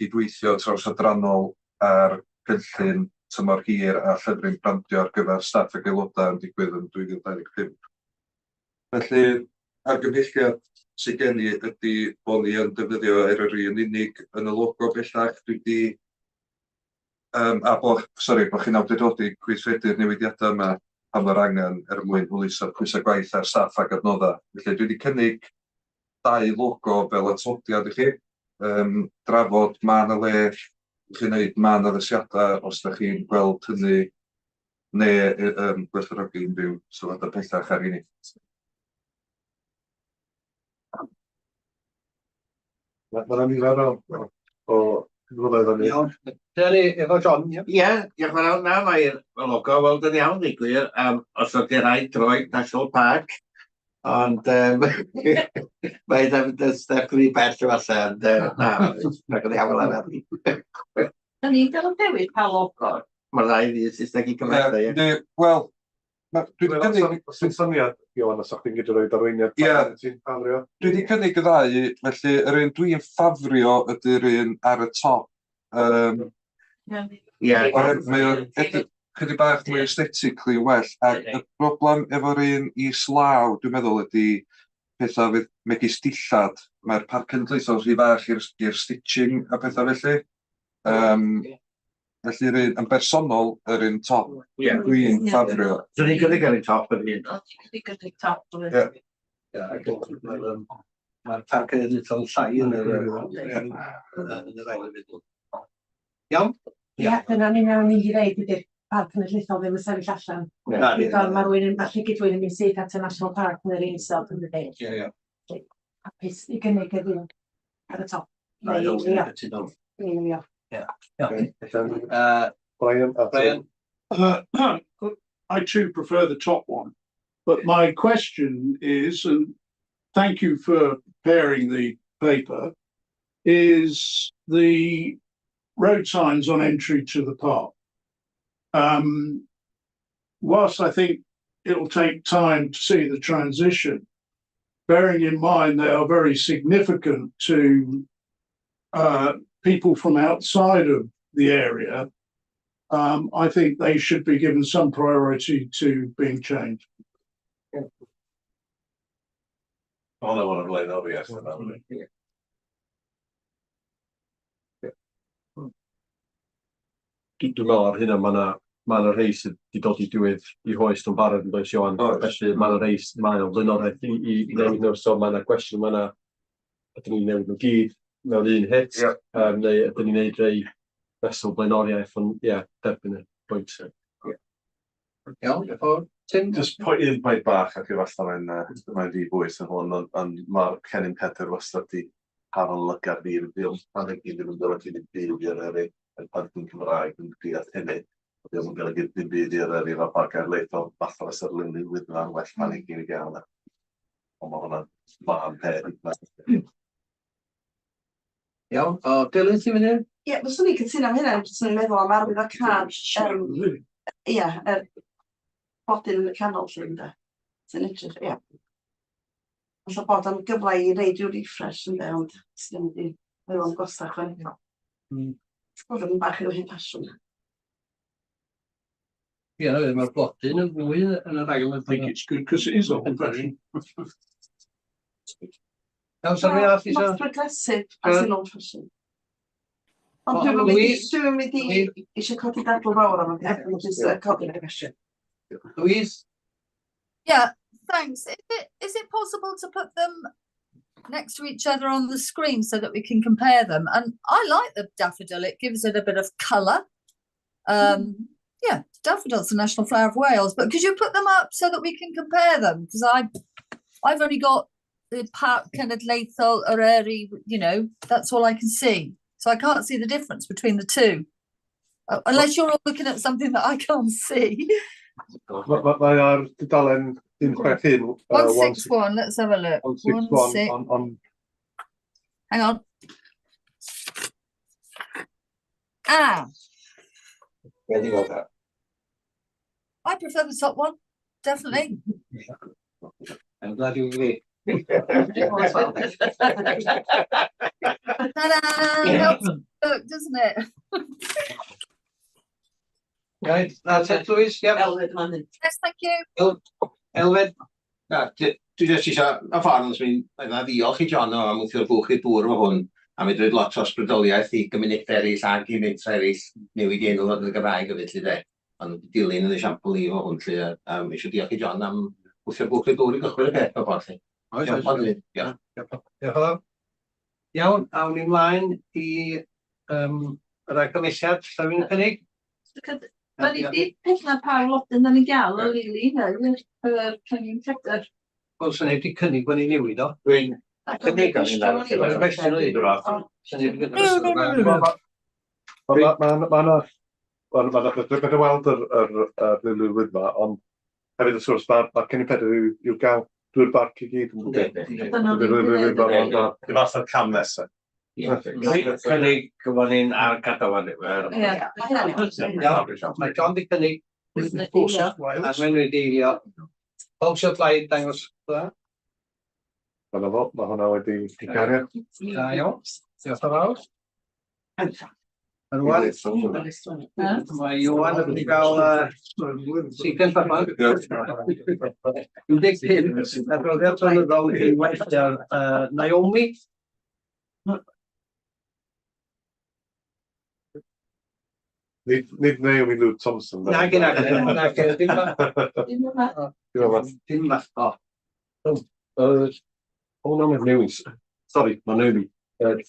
gydweithio trawsadrannol ar gynllun tymor hir a llyfryn brandio ar gyfer staff ac aelodau yn digwydd yn 2025. Felly, argymhelliad sydd gen i ydy bod ni yn defnyddio Eryri yn unig yn y logo bellach. Dwi di, bod chi'n awdurdodi gweithredu'r newidiadau yma pan mae'r angen mwyn hwyluso'r pwysau gwaith ar staff ac adnoddau. Felly dwi wedi cynnig 2 logo fel atodiad i chi. Drafod ma' 'na le i chi wneud man addasiadau os da chi'n gweld hynny neu gwerthfawrogi unrhyw sylwadau pellach ar hynny. Mae'n nifer o flynyddoedd o'n Iawn. Dyna ni efo John, ia. Ie, diolch yn fawr. Na, mae'r logo weld yn iawn, i gwir. Os ydy'n rhaid droi National Park, ond mae'n definitely bell o falle, ond na, mae'n iawn fel arfer. Da ni'n dal yn dewis pa logo. Mae'n rhaid i Saesneg i Gymraeg, ie. Wel, dwi wedi cynnig... Sy'n syniad, Iwan, os o'ch chi'n gyd yn rhoi arweiniad ti'n ffafrio? Dwi wedi cynnig y ddau, felly yr un dwi'n ffafrio ydy'r un ar y top. Mae o'n chydig bach mwy aesthetically well, ac y broblem efo'r un islaw, dwi'n meddwl, ydy pethau fydd megis dillad. Mae'r parc cenedlaethol rhy fach i'r stitching a pethau felly. Felly'r un yn bersonol, yr un top, dwi'n ffafrio. Dwi'n gynnig ar y top yr un. Dwi'n gynnig top. Mae'r parc cenedlaethol llai yn yr ail fyd. Iawn? Ie, dyna ni'n iawn i ddeud ydy'r parc cenedlaethol ddim yn sefyll allan. Mae rhywun yn gallu gydwyn yn syth at y National Park yn yr un sod yn y dweud. Ie. Hapus i gynnig y ddyn ar y top. Ie. Brian? I too prefer the top one, but my question is, and thank you for preparing the paper, is the road signs on entry to the park. Whilst I think it'll take time to see the transition, bearing in mind they are very significant to people from outside of the area, I think they should be given some priority to being changed. Hwnna fo'n ymlaen o fi allan. Dwi'n meddwl ar hynna mae yna rhai sydd wedi dod i diwedd i hoes nhw'n barod yn does Iwan. Felly mae yna rhai mae o'n flaenoraeth i newid nhw, so mae yna gwestiwn mae yna ydyn ni'n newid nhw gyd mewn un hit, neu ydyn ni'n neud rhai fesol blaenoriaeth, ond ie, derbyn y pwynt. Iawn, diolch yn fawr. Tim? Just un pwynt bach ac efallai mae'n rhy bwys yn hwn, ond mae'r Cennin Pedr wastad di hafon lygar fi, pan ei gyd yn dod i'n byw i'r eri, yn pantyn Cymraeg yn deall hynny. Ddim yn golygu dim byd i'r eri fel parciau leithol, falle fysa'r luniau wyddna'n well pan ei gyd i gael yna. Ond mae hwnna'n fan peth. Iawn, o Dylan ti'n mynd i? Ie, fyswn i'n cytuno am hynna, fyswn i'n meddwl am arwydd o cad. Ie, bodyn yn y canol lle ynda. Sy'n edrych, ie. Alla bod am gyfle i reid ryw refresh ynda, ond sy'n mynd i meddwl am gostach fan. Bod yn bach i'w hyn paswn. Ie, mae'r blodyn yn fwy yn yr ail. I think it's good because it is old fashioned. Iawn, sa'n rhaid allu Mas progressive as in old fashion. Ond dwi'n mynd i eisiau codi dadl fawr am y jyst codi yn y gwestiwn. Louise? Yeah, thanks. Is it possible to put them next to each other on the screen so that we can compare them? And I like the daffodil, it gives it a bit of colour. Yeah, daffodil's the national flower of Wales, but could you put them up so that we can compare them? Because I've only got the Parc Cenedlaethol, Eryri, you know, that's all I can see. So I can't see the difference between the two. Unless you're all looking at something that I can't see. Mae ar dudalen 161. 161, let's have a look. 161 on. Hang on. Ah. Where do you want that? I prefer the top one, definitely. I'm glad you agree. Ta-da! Helps look, doesn't it? Right, that's it, Louise. Yep. Elfed man. Yes, thank you. Elfed? Dwi jyst eisiau, y ffordd os mi'n ddiolch I John o am wrthio'r bwch i'r dŵr o hwn, a mi drwy'r lot o ysbrydoliaeth I gymunedau eraill a gymunedau eraill newid I enw yn y Gymraeg o felly de. Ond dilyn yn esiampl I o hwn lly, eisiau diolch I John am wrthio'r bwch i'r dŵr I gychwyn y peth o ffordd lly. Iawn, awn ni mlaen I yr argymelliad, Llywyn Cynnig. Mae'n I di pethau pa lodyn da ni'n gael o Lili, yr Cennin Pedr. Wel, sy'n ei di cynnig bod ni'n newid o. Dwi'n cynnig o'n un ar Mae yna weld yr blynyddoedd yma, ond hefyd wrth gwrs mae'r Cennin Pedr i'w gael drwy'r barc I gyd. Dwi'n fath o'r cam nesaf. cynnig gyfon ni'n ar gadawan. Mae John di cynnig a mae'n wedi eilio. Pob sy'n blaid dangos da. Mae hwnna wedi gario. Da iawn. Diolch yn fawr. Rwan, mae Iwan wedi cael sigen papar. 15, adroddiad blynyddol I weithio Naomi. Nid Naomi Lou Thompson. Na, gyda. Dim ma. O, na, mae'n newis. Sorry, mae'n newis.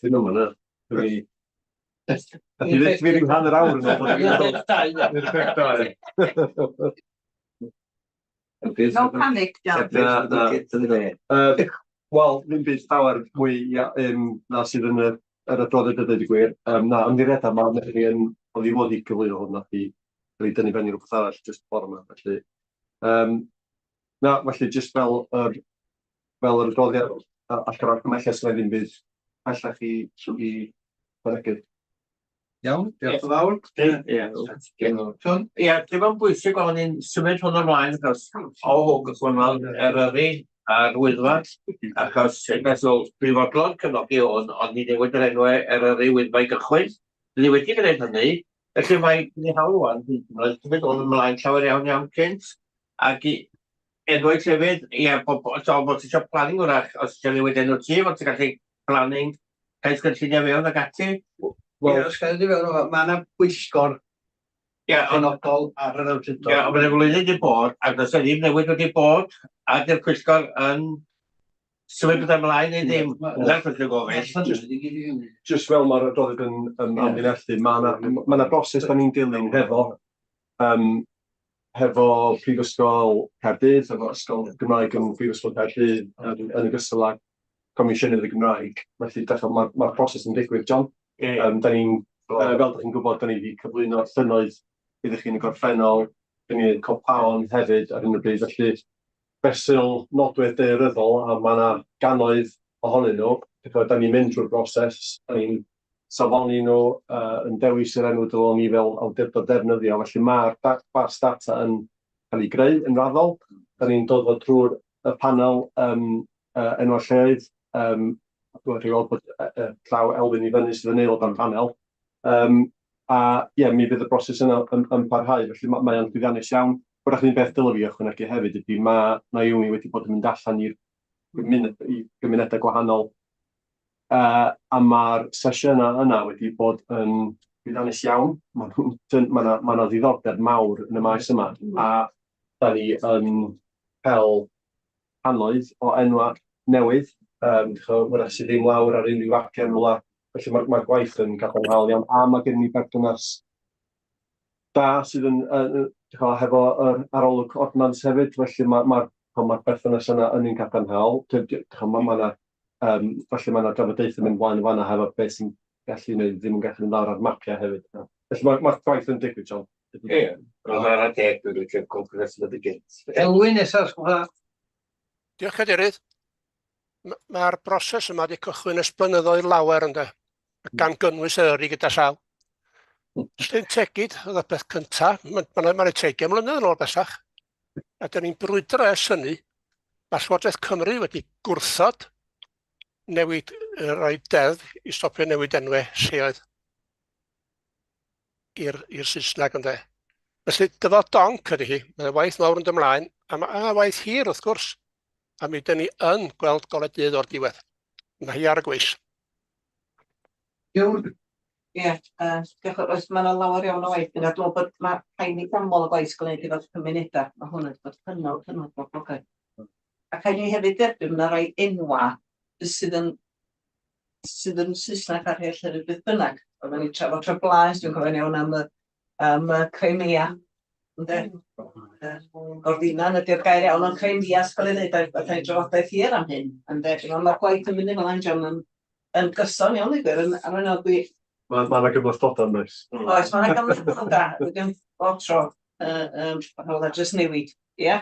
Dwi'n yma na. Fi ddim hanner awr yn ôl. No panic, John. Wel, ddim byd llawer mwy na sydd yn yr adroddiad y dweud Y gwir. Na, ymddiriadau mae'n meddwl ni yn oedd I fod I gyflwyno hwn ac I dynnu fewn I rhywbeth arall jyst ffordd yma. Felly, na, felly jyst fel yr fel yr adroddiad allan o'r cymhelliad sydd ddim byd allach i fynegu. Iawn, diolch yn fawr. Ie, dim ond bwysig o'n i'n symud hwn ymlaen achos o hwg ychwanol Eryri a'r Wyddfa achos meddwl brifodlon cefnogi hwn ond ni newid yr enwau Eryri Wyddfa i gychwyn. Ni wedi gwneud hynny, felly mae ni hawl wan symud hwn ymlaen llawer iawn cynt ac i enwau llefydd, ie, bod ti eisiau planning wrach os ti'n newid enw ti, bod ti'n gallu planning cais gynllunio fewn ag ati. Ie, os gael ei fewn o, mae yna bwyllgor penodol ar yr awdurdod. Ie, ond mae'n flwyddyn wedi bod, ac os ddim newid wedi bod, a dy'r pwyllgor yn symud bod ymlaen neu ddim. Dyna'r pwyllgor gofyn. Just fel mae'r adroddiad yn amlinellu, mae yna broses da ni'n dilyn hefo Prifysgol Caerdydd, hefo Ysgol Gymraeg yn Prifysgol Caerdydd yn ogystal â Comisiynydd y Gymraeg. Felly, mae'r broses yn digwydd, John. Da ni'n, fel da chi'n gwybod, da ni wedi cyflwyno llynnoedd iddo chi'n y gorffennol, da ni'n copaon hefyd ar hyn o bryd, felly fesul nodwedd daearyddol, a mae yna gannoedd ohonyn nhw, da ni'n mynd drwy'r broses, da ni'n safoni nhw yn dewis yr enw dylwn ni fel awdurdod defnyddio, felly mae'r bars data yn cael ei greu yn raddol, da ni'n dod drwy'r panel enwau lleoedd, dwi'n rhaid bod llaw Elwyn i fyny sydd yn aelod o'r panel. A ie, mi fydd y broses yna yn parhau, felly mae o'n llwyddiannus iawn. Wrach ni'n beth dylai fi ychwanegu hefyd ydy, mae Iwni wedi bod yn mynd allan i'r gymunedau gwahanol. A mae'r sesiynau yna wedi bod yn llwyddiannus iawn. Mae yna ddiddordeb mawr yn y maes yma. A da ni yn cael cannoedd o enwau newydd. Wrach sydd ddim lawr ar unrhyw acen rhywle. Felly mae'r gwaith yn gadarnhaol iawn. A mae gen ni berthynas da sydd yn hefo arolwg ordnans hefyd. Felly mae'r berthynas yna yn un gadarnhaol. Felly mae yna drafodaethau mynd blaen yn fanna hefo beth sy'n gallu neu ddim yn gallu mynd lawr ar mapiau hefyd. Felly mae'r gwaith yn digwydd, John. Ie, mae'r adeg dwi'n rhaid concret yn y gynt. Elwyn nesaf, Diolch Cadeirydd. Mae'r broses yma wedi cychwyn ys blynyddoedd lawer ynddo, gan gynnwys Eryri gyda llaw. Llyn Tegid oedd y beth cyntaf, mae'n ei 30 mlynedd yn ôl bellach, a dyn ni'n brwydro ers hynny, mae Llywodraeth Cymru wedi gwrthod newid rhoi deddf i stopio newid enwau lleoedd i'r Saesneg ynddo. Felly dyfod donc ydy hi, mae'n waith mawr yn dymlaen, a mae waith hir wrth gwrs, a mi dyn ni yn gweld golau dydd o'r diwedd. Mae hi ar y gweill. Iawn. Ie, diolch oes, mae yna lawer iawn o waith. Dwi'n meddwl bod mae rhaid ni gamol o gwaith gwneud i fod cymunedau. Mae hwn wedi bod hynod boblogaidd. Ac rhaid ni hefyd derbyn, mae yna rai enwa sydd yn Saesneg ar hyn llefydd beth bynnag. Oedden ni trafod tro blaen, dwi'n cofio'n iawn am Crimea. Gorddinan ydy'r gair iawn, ond Crimea sgol ei wneud a rhaid drafodaeth hir am hyn. Mae'r gwaith yn mynd ymlaen, John, yn gyson iawn i gwir, ar yno dwi... Mae yna gymlaethdodau yn oes. Oes, mae yna gymlaethdodau, dwi'n bod tro, oedd a jyst newid, ie.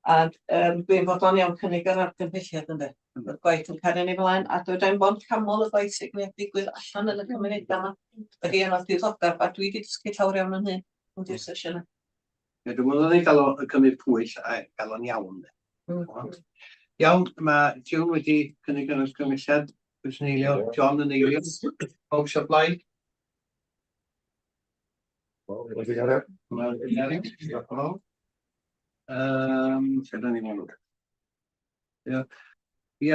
A dwi'n fodlon iawn cynnig yr argymhelliad ynddo. Mae'r gwaith yn cario ni flaen, a dwi'n bod camol y gwaith sy'n gwneud digwydd allan yn y cymunedau yma. Ydy yno'n ddiddordeb, a dwi wedi dysgu llawer iawn yn hyn, yn di'r sesiynau. Dwi'n meddwl ni gael o cymryd pwyll a gael o'n iawn. Iawn, mae Jiw wedi cynnig yn ysgymhelliad. Dwi'n eilio, John yn eilio. Pawb sy'n blaen. Lle da ni'n meddwl? Ie,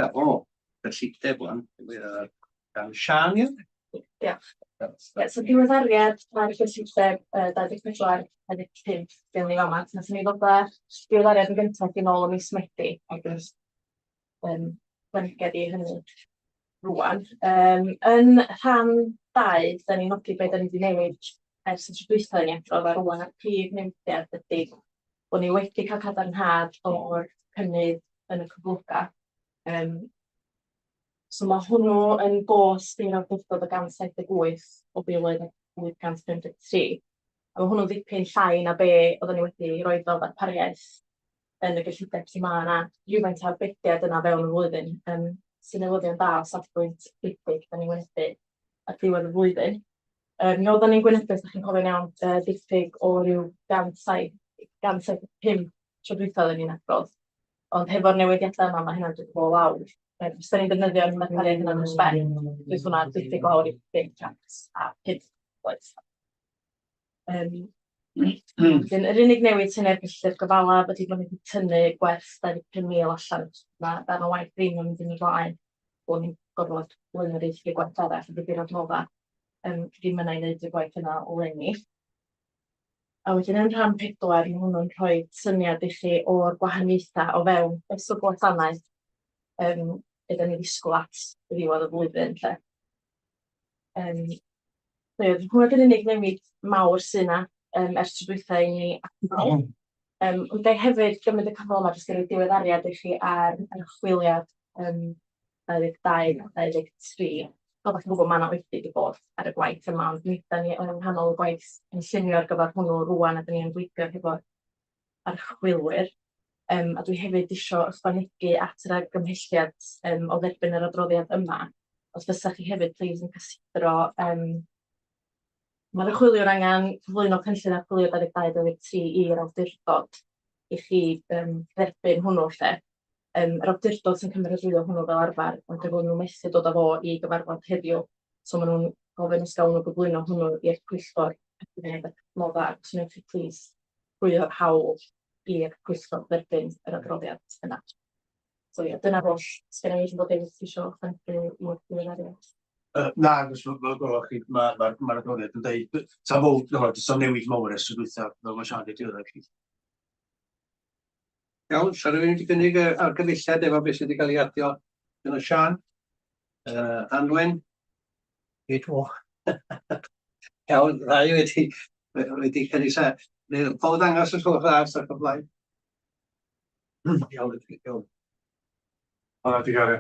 felly deflan. Gan Sian, ie? Ie. So diweddariad ar gyllideb 24-25 ddyn ni fama. Nathon ni ddod â diweddariad yn gyntaf i nôl ym mis Medi, ac planigedd i hynny rwan. Yn rhan 2, da ni'n nodi beth da ni wedi newid ers y tro dwytha ni adrodd ar rwan a'r prif newidiad ydy bod ni wedi cael cadarnhad o'r cynnydd yn y cyfloga. So mae hwnnw yn gost i'r awdurdod o 178 o filoedd 853. A mae hwnnw'n ddipyn llai na be oedden ni wedi rhoi fel ddarpariaeth yn y gyllideb sy'n ma yna rhywfaint o arbediad yna fewn y flwyddyn. Sy'n newyddion da o safbwynt critig da ni'n wynebu ar diwedd y flwyddyn. Mi oedden ni'n gwynebu, os da chi'n cofio'n iawn, diffyg o ryw 175 tro dwytha oedden ni'n adrodd. Ond hefo'r newidiadau yma, mae hynny'n dod o lawr. Os da ni'n defnyddio'r materion hynny'n ysben, dwi'n hwnna diffyg o lawr i 5 cant a 5 oes. Yr unig newid sy'n gyllideb gyfalaf ydy bod ni wedi tynnu gwerth 25,000 allan. Mae dan o waith ddim yn mynd i'n ei blaen bod ni'n gorfod blaenoriaethu gwerth arall a bydd i'r adnodda ddim yna i wneud y gwaith yna o leni. A wedyn yn rhan 4, mae hwnnw'n rhoi syniad i chi o'r gwahaniaethau o fewn ysgol gwasanaeth ydyn ni ddisgwyl at y ddiwedd y flwyddyn. Hwnnw ydy'r unig newid mawr sy'n yna ers tro dwytha i ni adnod. Ond hefyd gymryd y cyfle yma jyst i roi diweddariad i chi ar chwiliad 22-23. Fel ydych chi'n gwybod, mae yna wedi wedi bod ar y gwaith yma, ond mi ydyn ni yn nghanol y gwaith yn llunio ar gyfer hwnnw rwan a dyn ni'n gweithio hefo archwilwyr. A dwi hefyd isio ychwanegu at yr argymhelliad o dderbyn yr adroddiad yma. Os fysach chi hefyd please yn cysidro mae'r archwiliwr angen cyflwyno cynllun archwilio 22-23 i'r awdurdod i chi dderbyn hwnnw lle. Yr awdurdod sy'n cymeradwyo hwnnw fel arfer, ond efo nhw methu dod â fo i gyfarfod heddiw. So maen nhw'n gofyn os gawn nhw gyflwyno hwnnw i'r pwyllgor modda. Os wnewch chi please rhywio'r hawl i'r pwyllgor dderbyn yr adroddiad yna. So ie, dyna roll. Sgen i eisiau bod David eisiau chwantru i'r diweddariad. Na, mae'r adroddiad yn dweud, sa fod, so newid mawr ers y dwytha, fel mae Sian wedi dweud chi. Iawn, sa rhywun wedi gynnig argyfelliad efo beth sydd wedi cael ei adio yn y Sian. Anwen. Eidwo. Iawn, rai wedi cynnig sa. Fod angos os gwelwch dda, sa'r cyflaen. Iawn, iawn. Di gario.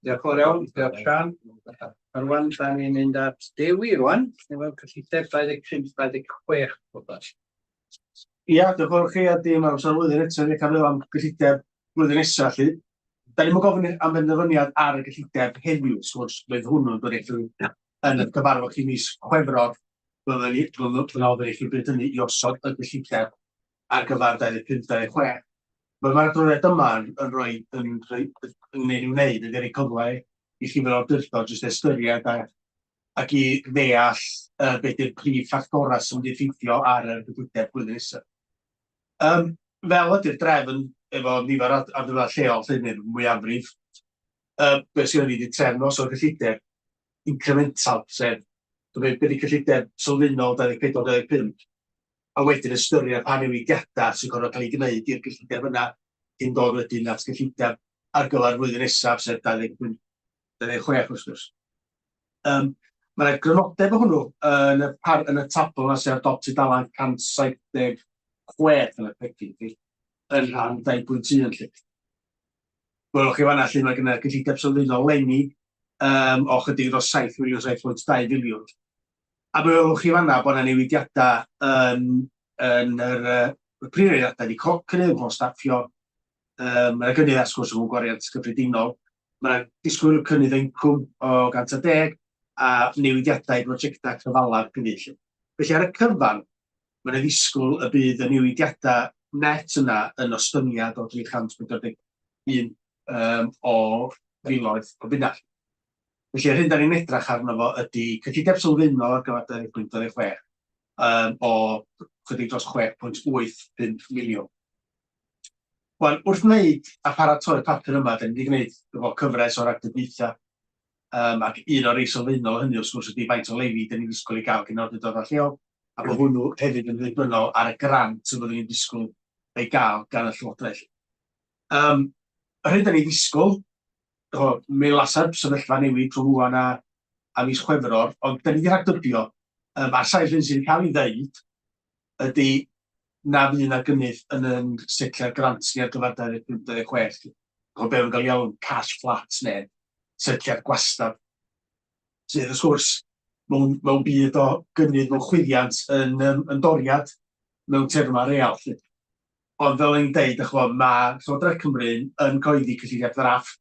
Diolch yn fawr iawn, diolch Sian. Rwan, da ni'n mynd at Dewi rwan, efo'r cyllideb 25-26. Ia, diolch yn fawr chi a dim ar ymwneud flwyddyn eto ni cael am gyllideb flwyddyn nesaf chi. Da ni'n gofyn am benderfyniad ar y gyllideb heddiw, sgwrs, bydd hwnnw'n dod eich yn y gyfarfod chi mis Chwefror, byddwn ni chi bydd hynny i osod y gyllideb ar gyfer 25-26. Mae'r adroddiad yma yn rhoi, yn wneud ydy'r ei cyfle i chi fel awdurdod jyst ystyried ac i ddeall beth yw'r prif ffactorau sy'n mynd i effeithio ar y gyllideb blwyddyn nesaf. Fel ydy'r drefn efo nifer adroddiad lleol llynir mwyafrif, beth sy'n wedi trefnos o'r gyllideb incremental, sef beth ydy gyllideb sylfaenol 24-25, a wedyn ystyried pa newidiadau sy'n gorfod cael ei gwneud i'r gyllideb yna cyn dod wedyn at gyllideb ar gyfer flwyddyn nesaf, sef 26 wrth gwrs. Mae'r grynodeb o hwnnw yn y tabl yna sef adopted dalan 176 yn y pecyn yn rhan 2.1 lle. Gwelwch chi fanna lle mae gen y gyllideb sylfaenol leni o chydig dros 7,7.2 miliwn. A gwelwch chi fanna bod yna newidiadau yn yr prifeiriadau wedi cynnig o staffio. Mae'n gynnydd asgwrs o'n gwariant gyffredinol. Mae'n disgwyl cynnydd incwm o 110 a newidiadau brosiectau cyfalaf cynnyll. Felly ar y cyfan, mae'n ddisgwyl y bydd y newidiadau net yna yn ostyngiad o 341 o filoedd o bunnall. Felly yr hyn da ni'n edrach arno fo ydy cyllideb sylfaenol ar gyfer 2026 o chydig dros 6.85 miliwn. Wel, wrth wneud a paratoi'r papur yma, da ni wedi gwneud efo cyfres o'r actibaethau ac un o'r ei sylfaenol hynny wrth gwrs ydy faint o lefi da ni'n disgwyl i gael gan awdurdodau lleol, a bod hwnnw hefyd yn ddibynnol ar y grant sydd byddwn ni'n disgwyl ei gael gan y Llywodraeth. Yr hyn da ni'n disgwyl, mi lasai'r sefyllfa newid trwy rwan a mis Chwefror, ond da ni wedi rhagdybio a'r saith hyn sy'n cael ei ddeud ydy na fydd yna gynnydd yn setliau'r grants ni ar gyfer 2026. Be yn cael iawn cash flat neu setliau'r gwastad. Sydd wrth gwrs mewn byd o gynnydd mewn chwyddiant yn doriad mewn terma real. Ond fel o'n i'n deud, mae Llywodraeth Cymru yn coeddi cyllideb ddrafft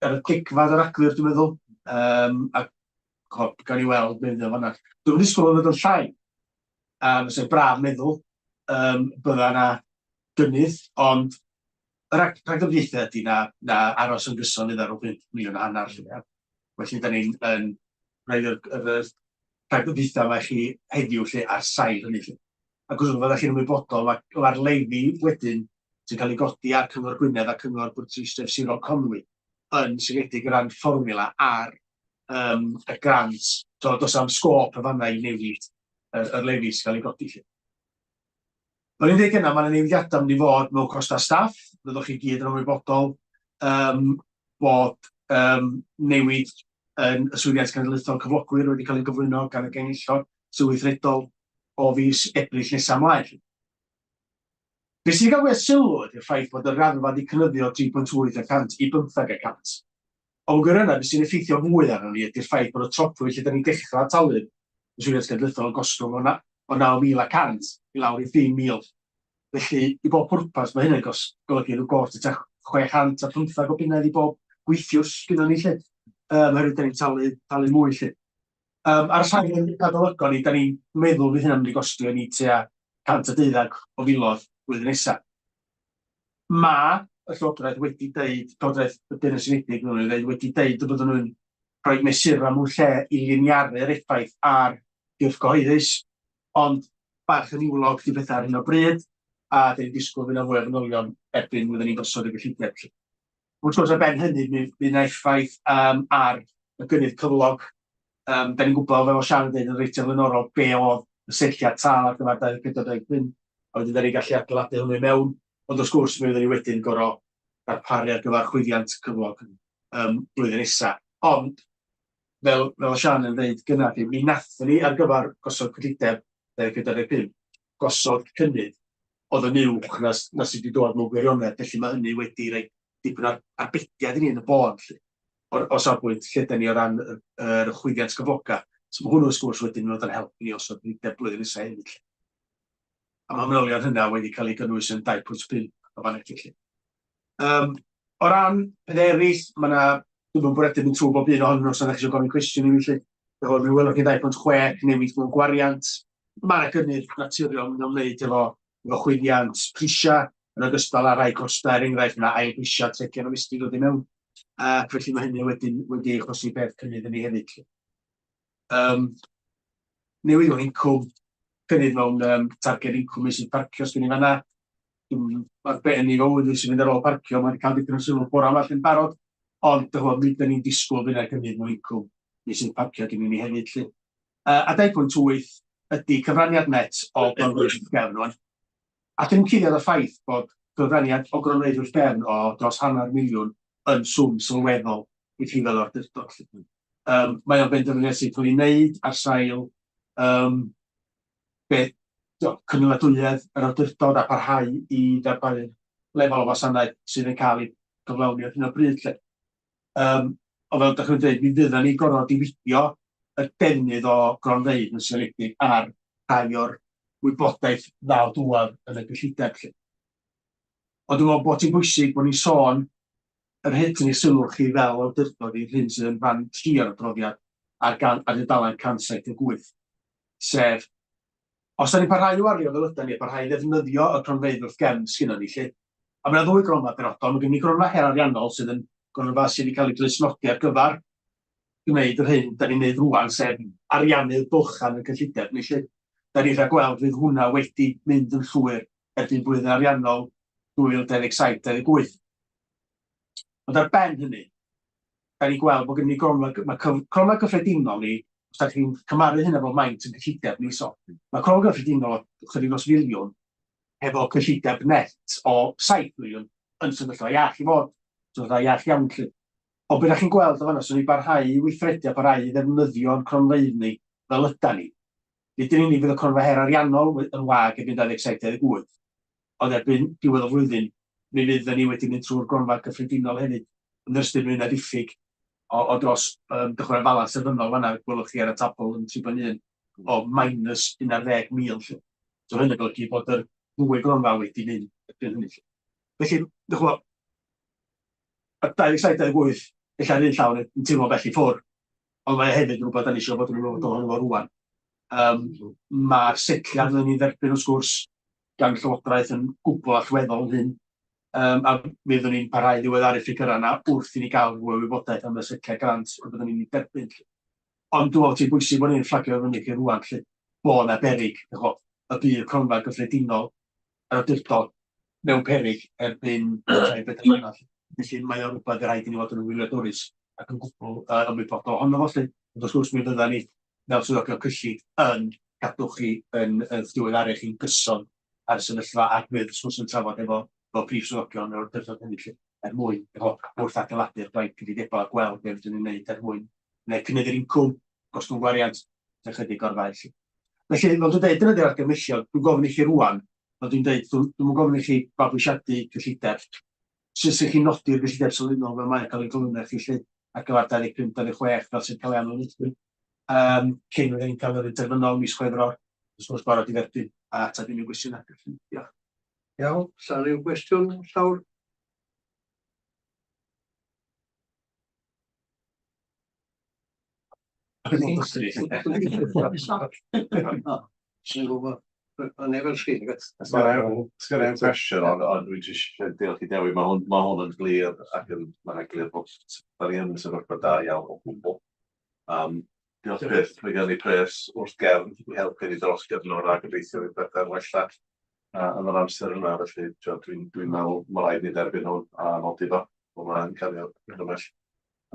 ar y degfad o'r Rhagfyr, dwi'n meddwl. A gawn ni weld mynd o fan'na. Dwi'n disgwyl fod yn llai. A fysa'n braf meddwl bydda na gynnydd, ond y rhagdybiaethau ydy na aros yn gyson iddo rhywbeth £1,500,000. Felly, da ni'n rhaid yr rhagdybiaethau yma i chi heddiw lle ar sail hynny. Ac os ydych chi'n ymwybodol, mae'r lefi wedyn sy'n cael ei godi ar Cyngor Gwynedd a Cyngor Bwrdd Sirol Conwy yn syniedig o ran fformula ar y grant. So, does am sgôp y fanna i newid yr lefi sy'n cael ei godi. O'n i'n dweud gyna, mae'n newidiadau mynd i fod mewn costa staff. Byddwch chi gyd yn ymwybodol bod newid yn y Swyriaeth Genedlaethol Cyflogwyr wedi cael ei gyflwyno gan y Genillod Sylweithredol o fis Ebrill nesaf ymlaen. Be sy'n cael gweld sylw ydy'r ffaith bod y raddfa wedi cynyddio 3.8% i 15%. Ond gyda yna, be sy'n effeithio fwy arno ni ydy'r ffaith bod y tropwy lle da ni'n dechrau talu y Swyriaeth Genedlaethol yn gostwng o 9,100 i lawr i 5,000. Felly, i bob pwrpas, mae hynny'n golygu rhyw gost y 615 o bunnau i bob gweithiwrs gyda ni lle. Oherwydd da ni'n talu mwy lle. Ar sail adolygon ni, da ni'n meddwl fydd hynny'n mynd i gostio ni tua 112 o filoedd blwyddyn nesaf. Mae y Llywodraeth wedi deud, Llywodraeth y Deyrnas Unedig wedi deud y byddwn nhw'n rhoi mesura mewn lle i liniaru'r effaith ar gyrff gyhoeddus, ond bach yn iwlog di bethau ar hyn o bryd, a da ni'n disgwyl fydd na fwy o fanylion erbyn fyddwn ni'n gosod y gyllideb. Wrth gwrs ar ben hynny, bydd yna effaith ar y gynnydd cyflog. Da ni'n gwybod fel Sian yn dweud yn reit flaenorol be oedd y selliad tal ar gyfer 2045, a wedyn da ni'n gallu adeiladu hwnnw i mewn, ond wrth gwrs mi fyddwn ni wedyn gorfod darparu ar gyfer chwyddiant cyflog blwyddyn nesaf. Ond, fel Sian yn dweud gyna, mi nathon ni ar gyfer gosod cyllideb 2045, gosod cynnydd oedd yn uwch na sydd wedi dod mewn gwirionedd, felly mae hynny wedi rhoi dipyn ar arbediad i ni yn y bon. O safbwynt lle da ni o ran yr chwyddiant cyfloga. So mae hwnnw'n sgwrs wedyn yn oed yn helpu ni os oedd cyllideb blwyddyn nesaf hefyd. A mae manylion hynna wedi cael ei gynnwys yn 2.5 o fan eich. O ran pethau eraill, mae yna, dwi'n bwriadu mynd trwy bob un ohonyn nhw os ydych chi eisiau gofyn cwestiwn i mi lle. Mi welwch chi 2.6 newid mewn gwariant. Mae yna gynnydd naturiol yn ymwneud efo chwyddiant prisia, yn ogystal â rai costa, enghraifft yna ail prisia tregion o mistyd wedi mewn. Felly mae hynny wedi achosi beth cynnydd yn ei hefyd. Newid mewn incwm, cynnydd mewn targed incwm i sydd parcio os dwi'n ei fanna. Mae'r ben ni fawr sy'n mynd ar ôl parcio, mae'n cael dipyn o sylw bora yma yn barod, ond mi da ni'n disgwyl fydd yna cynnydd mewn incwm i sydd parcio gen i ni hefyd. A 2.8 ydy cyfraniad net o gronfeydd gefn o'n. A dyn ni'n cuddiad o ffaith bod cyfraniad o gronfeydd gefn o dros £500,000 yn swm sylweddol i chi fel awdurdod. Mae o'n benderfyniad sydd wedi wneud ar sail cynnwyladwyedd yr awdurdod a parhau i darparu lefel o wasanaeth sydd yn cael ei gyflawni ar hyn o bryd. O fel ydych chi'n dweud, mi fyddan ni gorfod diwydio y defnydd o gronfeydd yn seledig ar rhai o'r wybodaeth ddaw dŵad yn y gyllideb. Ond dwi'n meddwl bod hi'n bwysig bod ni'n sôn yr hyn ni sylw chi fel awdurdod i'r hyn sydd yn rhan 3 o'r adroddiad ar dudalen 178. Sef, os da ni'n parhau i wario fel ydyn ni, parhau i ddefnyddio y cronfeydd wrth gefn sy'n ni lle. A mae yna 2 gronfa benodol, mae gen i gronfa her ariannol sydd yn gronfa sydd wedi cael ei glustnodi ar gyfer gwneud yr hyn da ni'n neud rwan, sef ariannu'r bylchan y cyllideb ni lle. Da ni'n rhagweld fydd hwnna wedi mynd yn llwyr erbyn blwyddyn ariannol 2027-28. Ond ar ben hynny, da ni'n gweld bod gen ni cronfa gyffredinol ni, os da chi'n cymaru hynna fel maint yn cyllideb ni, mae cronfa gyffredinol o chydig os filiwn efo cyllideb net o 7 miliwn yn sefyllfa iach i fod, sefyllfa iach iawn lle. Ond byddwch chi'n gweld o fanna, so ni'n barhau i weithredu a barhau i ddefnyddio'n cronfeydd ni fel ydan ni. Nid yn unig fydd y cronfa her ariannol yn wag erbyn 27-28, ond erbyn diwedd o flwyddyn, mi fydd ni wedi mynd trwy'r gronfa gyffredinol hefyd yn ystod mynd a diffyg o dros dychwelyd balans sefynnol fanna, gwelwch chi ar y tabl yn 3.1 o minus 11,000. So hynny golygu bod yr ddwy gronfa wedi mynd erbyn hynny. Felly, dych chi'n y 27-28, ella'r un llawn yn teimlo bell i ffwrdd, ond mae hefyd rhywbeth da ni eisiau bod yn ymwybodol ohono fo rwan. Mae'r setliad yn ei dderbyn wrth gwrs gan Llywodraeth yn gwbl allweddol hyn, a fyddwn ni'n parhau ddiweddaru ffigurau yna wrth i ni gael fwy o wybodaeth am y setliad grant a byddwn ni'n ei derbyn. Ond dwi'n meddwl ti'n bwysig bod ni'n fflagio fyny chi rwan, lle bod yna berig, y bydd cronfa gyffredinol yr awdurdod mewn peryg erbyn y bedair mlynedd. Felly mae o'n rhywbeth rhaid i ni fod yn wyliadwrus ac yn gwbl ymwybodol ohono fo lly. Ond wrth gwrs mi fyddan ni fel swyddogion cyllid yn gadw chi yn ddiweddaru chi'n gyson ar y sefyllfa ac fydd wrth yn trafod efo prif swyddogion o'r awdurdod hynny lly mwyn wrth adeiladu'r gwaith cyfrifiadol a gweld beth ydyn ni'n gwneud mwyn neu cynnydd yr incwm, gostwng gwariant, ychydig o'r faes. Felly, fel dwi'n dweud, dyna di'r argymhelliad, dwi'n gofyn i chi rwan, fel dwi'n dweud, dwi'n gofyn i chi fabwysiadu cyllideb, sy'n chi'n nodi'r cyllideb sylfaenol fel mae'n cael ei gyflwyno chi lle ar gyfer 25-26 fel sy'n cael ei anwynebwyr. Cyn fyddwn ni'n cael yr interfynol mis Chwefror, os gwrs barod i dderbyn, a ateb unrhyw gwestiynau. Diolch. Iawn, sa'n rhyw gwestiwn llawr? Sy'n gwybod, yn efo'r sgrin, Sgyrra'n cwestiwn, ond dwi'n eisiau diolch i Dewi, mae hwn yn glir ac mae'n glir bod da ni yn sefyllfa da iawn o gwbl. Diolch byth, mae gen i pres wrth gefn i helpu ni dros gyfnod a gobeithio i bethau'n wella yn yr amser yna, felly dwi'n meddwl mae rhaid ni derbyn hwn a nodi fo, bod mae'n cael ei gymell.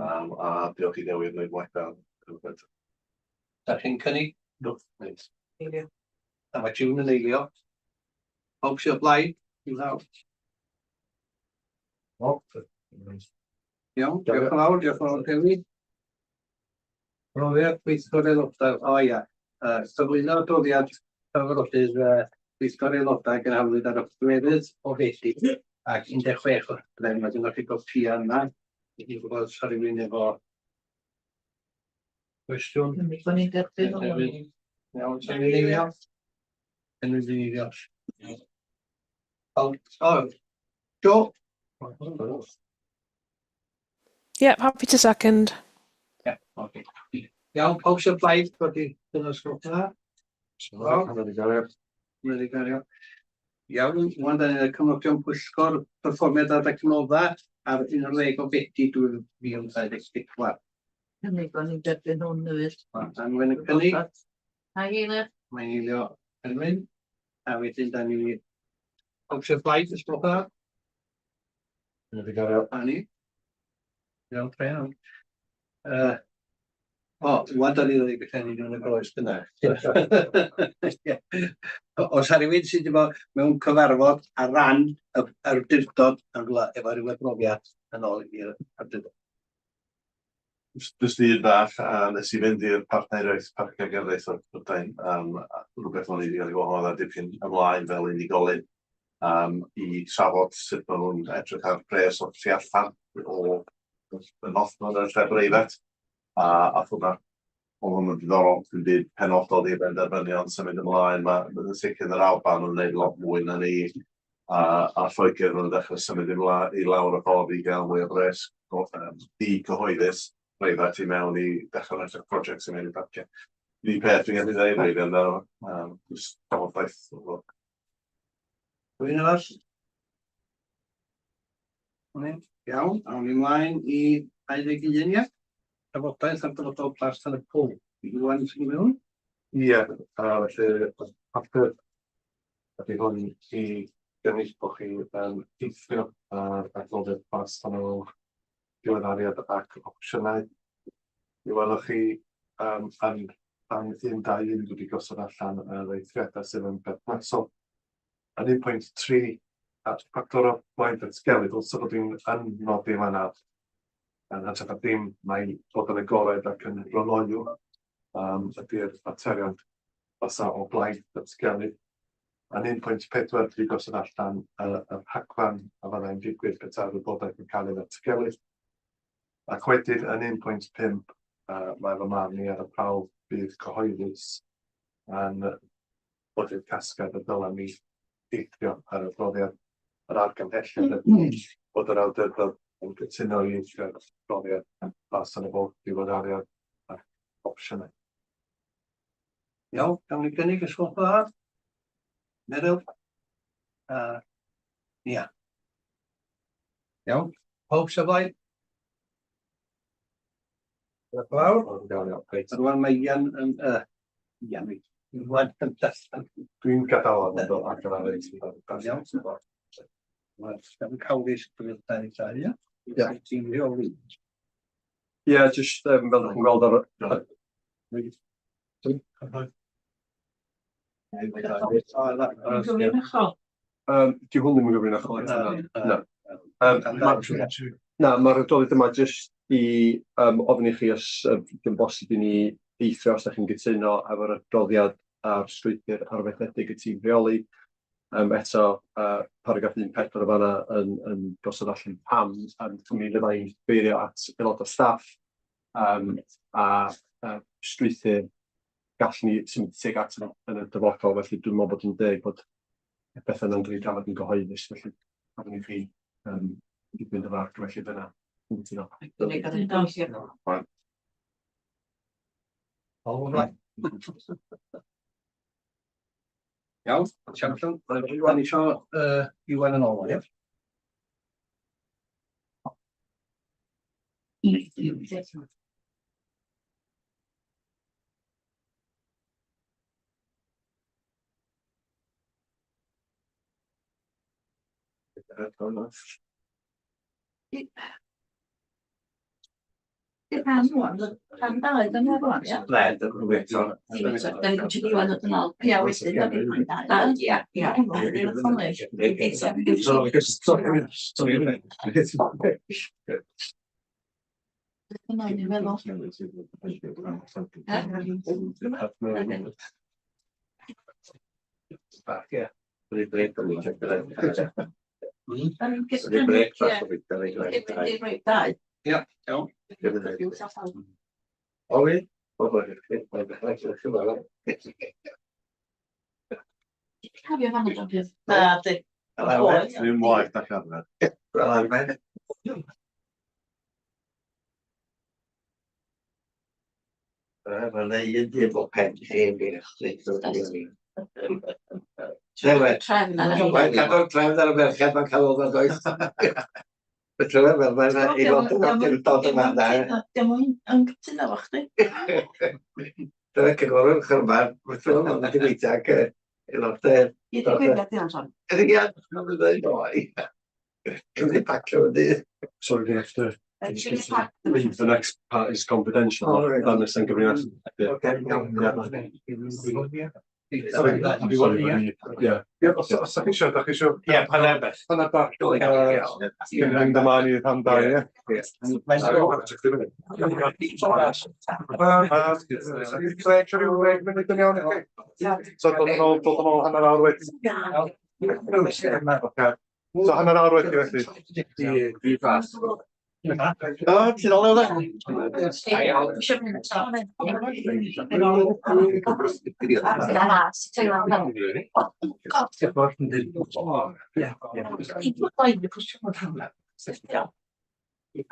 A diolch i Dewi yn gwneud waith da. Da chi'n cynnig? Eilio. A mae June yn eilio. Pawb sy'n o blaid? Iawn, diolch yn fawr, diolch yn fawr Dewi. Profiad gweithgor aelodau, o ia, cyflwyno adroddiad cyfarfodydd gweithgor aelodau gan haflwyd ar y diweddydd o Fedi ac 16 o Hydref. Mae gennych chi gopïa yna. I gwybod sa rhywun efo cwestiwn. Bo ni'n derbyn hwn. Iawn, sy'n ei eilio. Enwyd i eilio. Joe? Yeah, happy to second. Yeah, okay. Iawn, pawb sy'n blaid bod i dyna'r sgrwp yna? Wedi gario. Iawn, wan da ni'n cymwgion pwyllgor perfformiad ar adnodda ar 11 o Fedi 2024. Cynnig bod ni'n derbyn hwn newid. Anwen y cynnig. A eilio. Mae'n eilio Anwen. A wedyn da ni pawb sy'n blaid ysgrwp yna? Wedi gario. Ani. Iawn, tre'n. Wan da ni ddweud beth ni yn y groes gyda. Os ar rywun sydd mewn cyfarfod ar ran yr awdurdod efo rhywbeth brofiad yn ôl i'r awdurdod. Jyst un bach, nes i fynd i'r partneriaeth parciau gerdded o'r Prydain, rhywbeth o'n i wedi cael ei wahodd a dipyn ymlaen fel unigolyn i trafod sut maen nhw'n edrych ar pres o'r tu allan o nothon yn lle breifat. A hwnna, oedd hwnna'n diddorol, dwi'n dweud penodol i'r benderfynion symud ymlaen, mae'n sicr yr Alban yn gwneud lot mwy na ni, a Lloegr yn dechrau symud i lawr y ffordd i gael mwy o bres di-cyhoeddus breifat i mewn i dechrau edrych project sy'n mynd i parciau. Ni peth dwi'n gallu dweud rhaid yn dweud, jyst trafodaeth. Rwy'n arall? Iawn, awn ni mlaen i 21, ia? Trafodaeth ar dyfodol plas tan y pwl. Iwan sy'n mewn? Ie, felly papur ydy hwn i gynnig bod chi yn eithrio ar adnoddiad plas tan o diweddariad ac opsiynau. Mi welwch chi yn 1.2 wedi gosod allan yr eithriadau sydd yn berthnasol. Yn 1.3 factor o blaen datgelu, wrth bod dwi'n nodi yma yn ateb ar dim mae bod yn agored ac yn rynoelw ydy'r materion fasa o blaid datgelu. Yn 1.4 wedi gosod allan y rhagfan a fyddai'n digwydd gyda'r wybodaeth yn cael ei ddatgelu. Ac wedyn yn 1.5 mae fy marn i ar y prawf bydd cyhoeddus yn bod i'r casgad y dylen ni deithio ar y adroddiad yr argymhelliad bod yr awdurdod yn cytuno i adroddiad pas yn y bod diwedariad a'r opsiynau. Iawn, gawn ni gynnig y sgwrs dda. Meryl. Ia. Iawn, pob sy'n blaen. Glawr. Rwan mae Ian yn... Ian yn dastan. Dwi'n gadael am ddod ar gyfer ei Iawn. Mae'n cawris bydd dau llai, ia? Ia. Ti'n rheoli. Ie, jyst fel ydych chi'n gweld ar... Di hwn ddim yn gyfrinachol. Na, mae'r adroddiad yma jyst i ofyn i chi os ydyn bosib i ni eithrio os ydych chi'n gytuno efo'r adroddiad a'r strwythur arfaethledig y tîm rheoli. Eto, paragraff 1.4 o fanna yn gosod allan pam, mi fyddai'n beirio at aelod o staff a strwythur gallwn ni symud tuag at yn y dyfodol, felly dwi'n meddwl bod yn deg bod beth yna'n dri gafod yn gyhoeddus, felly gofyn i chi fynd efo'r argyfelliad yna. Iawn, Siarlton, rwan isio Iwan yn ôl, ia? Rhan rwan, rhan dau yn rwan, ia? Ne, dyna rhywbeth. Da ni wedi diwan yn ôl. Ia, wedyn, da ni. Ia. Ia, iawn. Owi? Cafio fan y jobbydd. Na, di. Dwi'n waith na Charfer. Wel, arfer. Mae'n un dim o pen hen i'r chlydd. Trefn ar y Mae'n cadw'r trefn ar y merched, mae'n cael oedd yn does. Mae'n trefn fel mae'n aelod dod yma da. Dim yn cytuno fo chdi. Dyna cygorwr chyrmar, mae'n trefn fel mae'n gyfeithio ac aelodau. I di gwiriad di Anton. Ydy gan, mae'n dweud oi. Cymru pacio yn dydd. Sorry, we have to leave. The next part is confidential. Dan is yn gyfrinach. Yeah. Os ydych chi eisiau, ydych chi eisiau... Ie, pan ebeth. Pan ebeth. Gynny'n dyma'n i'r rhan dau, ie? So, dod yn ôl hanner awr wedi. So, hanner awr wedi felly. Di fas. O, ti'n ôl ewch? Ie.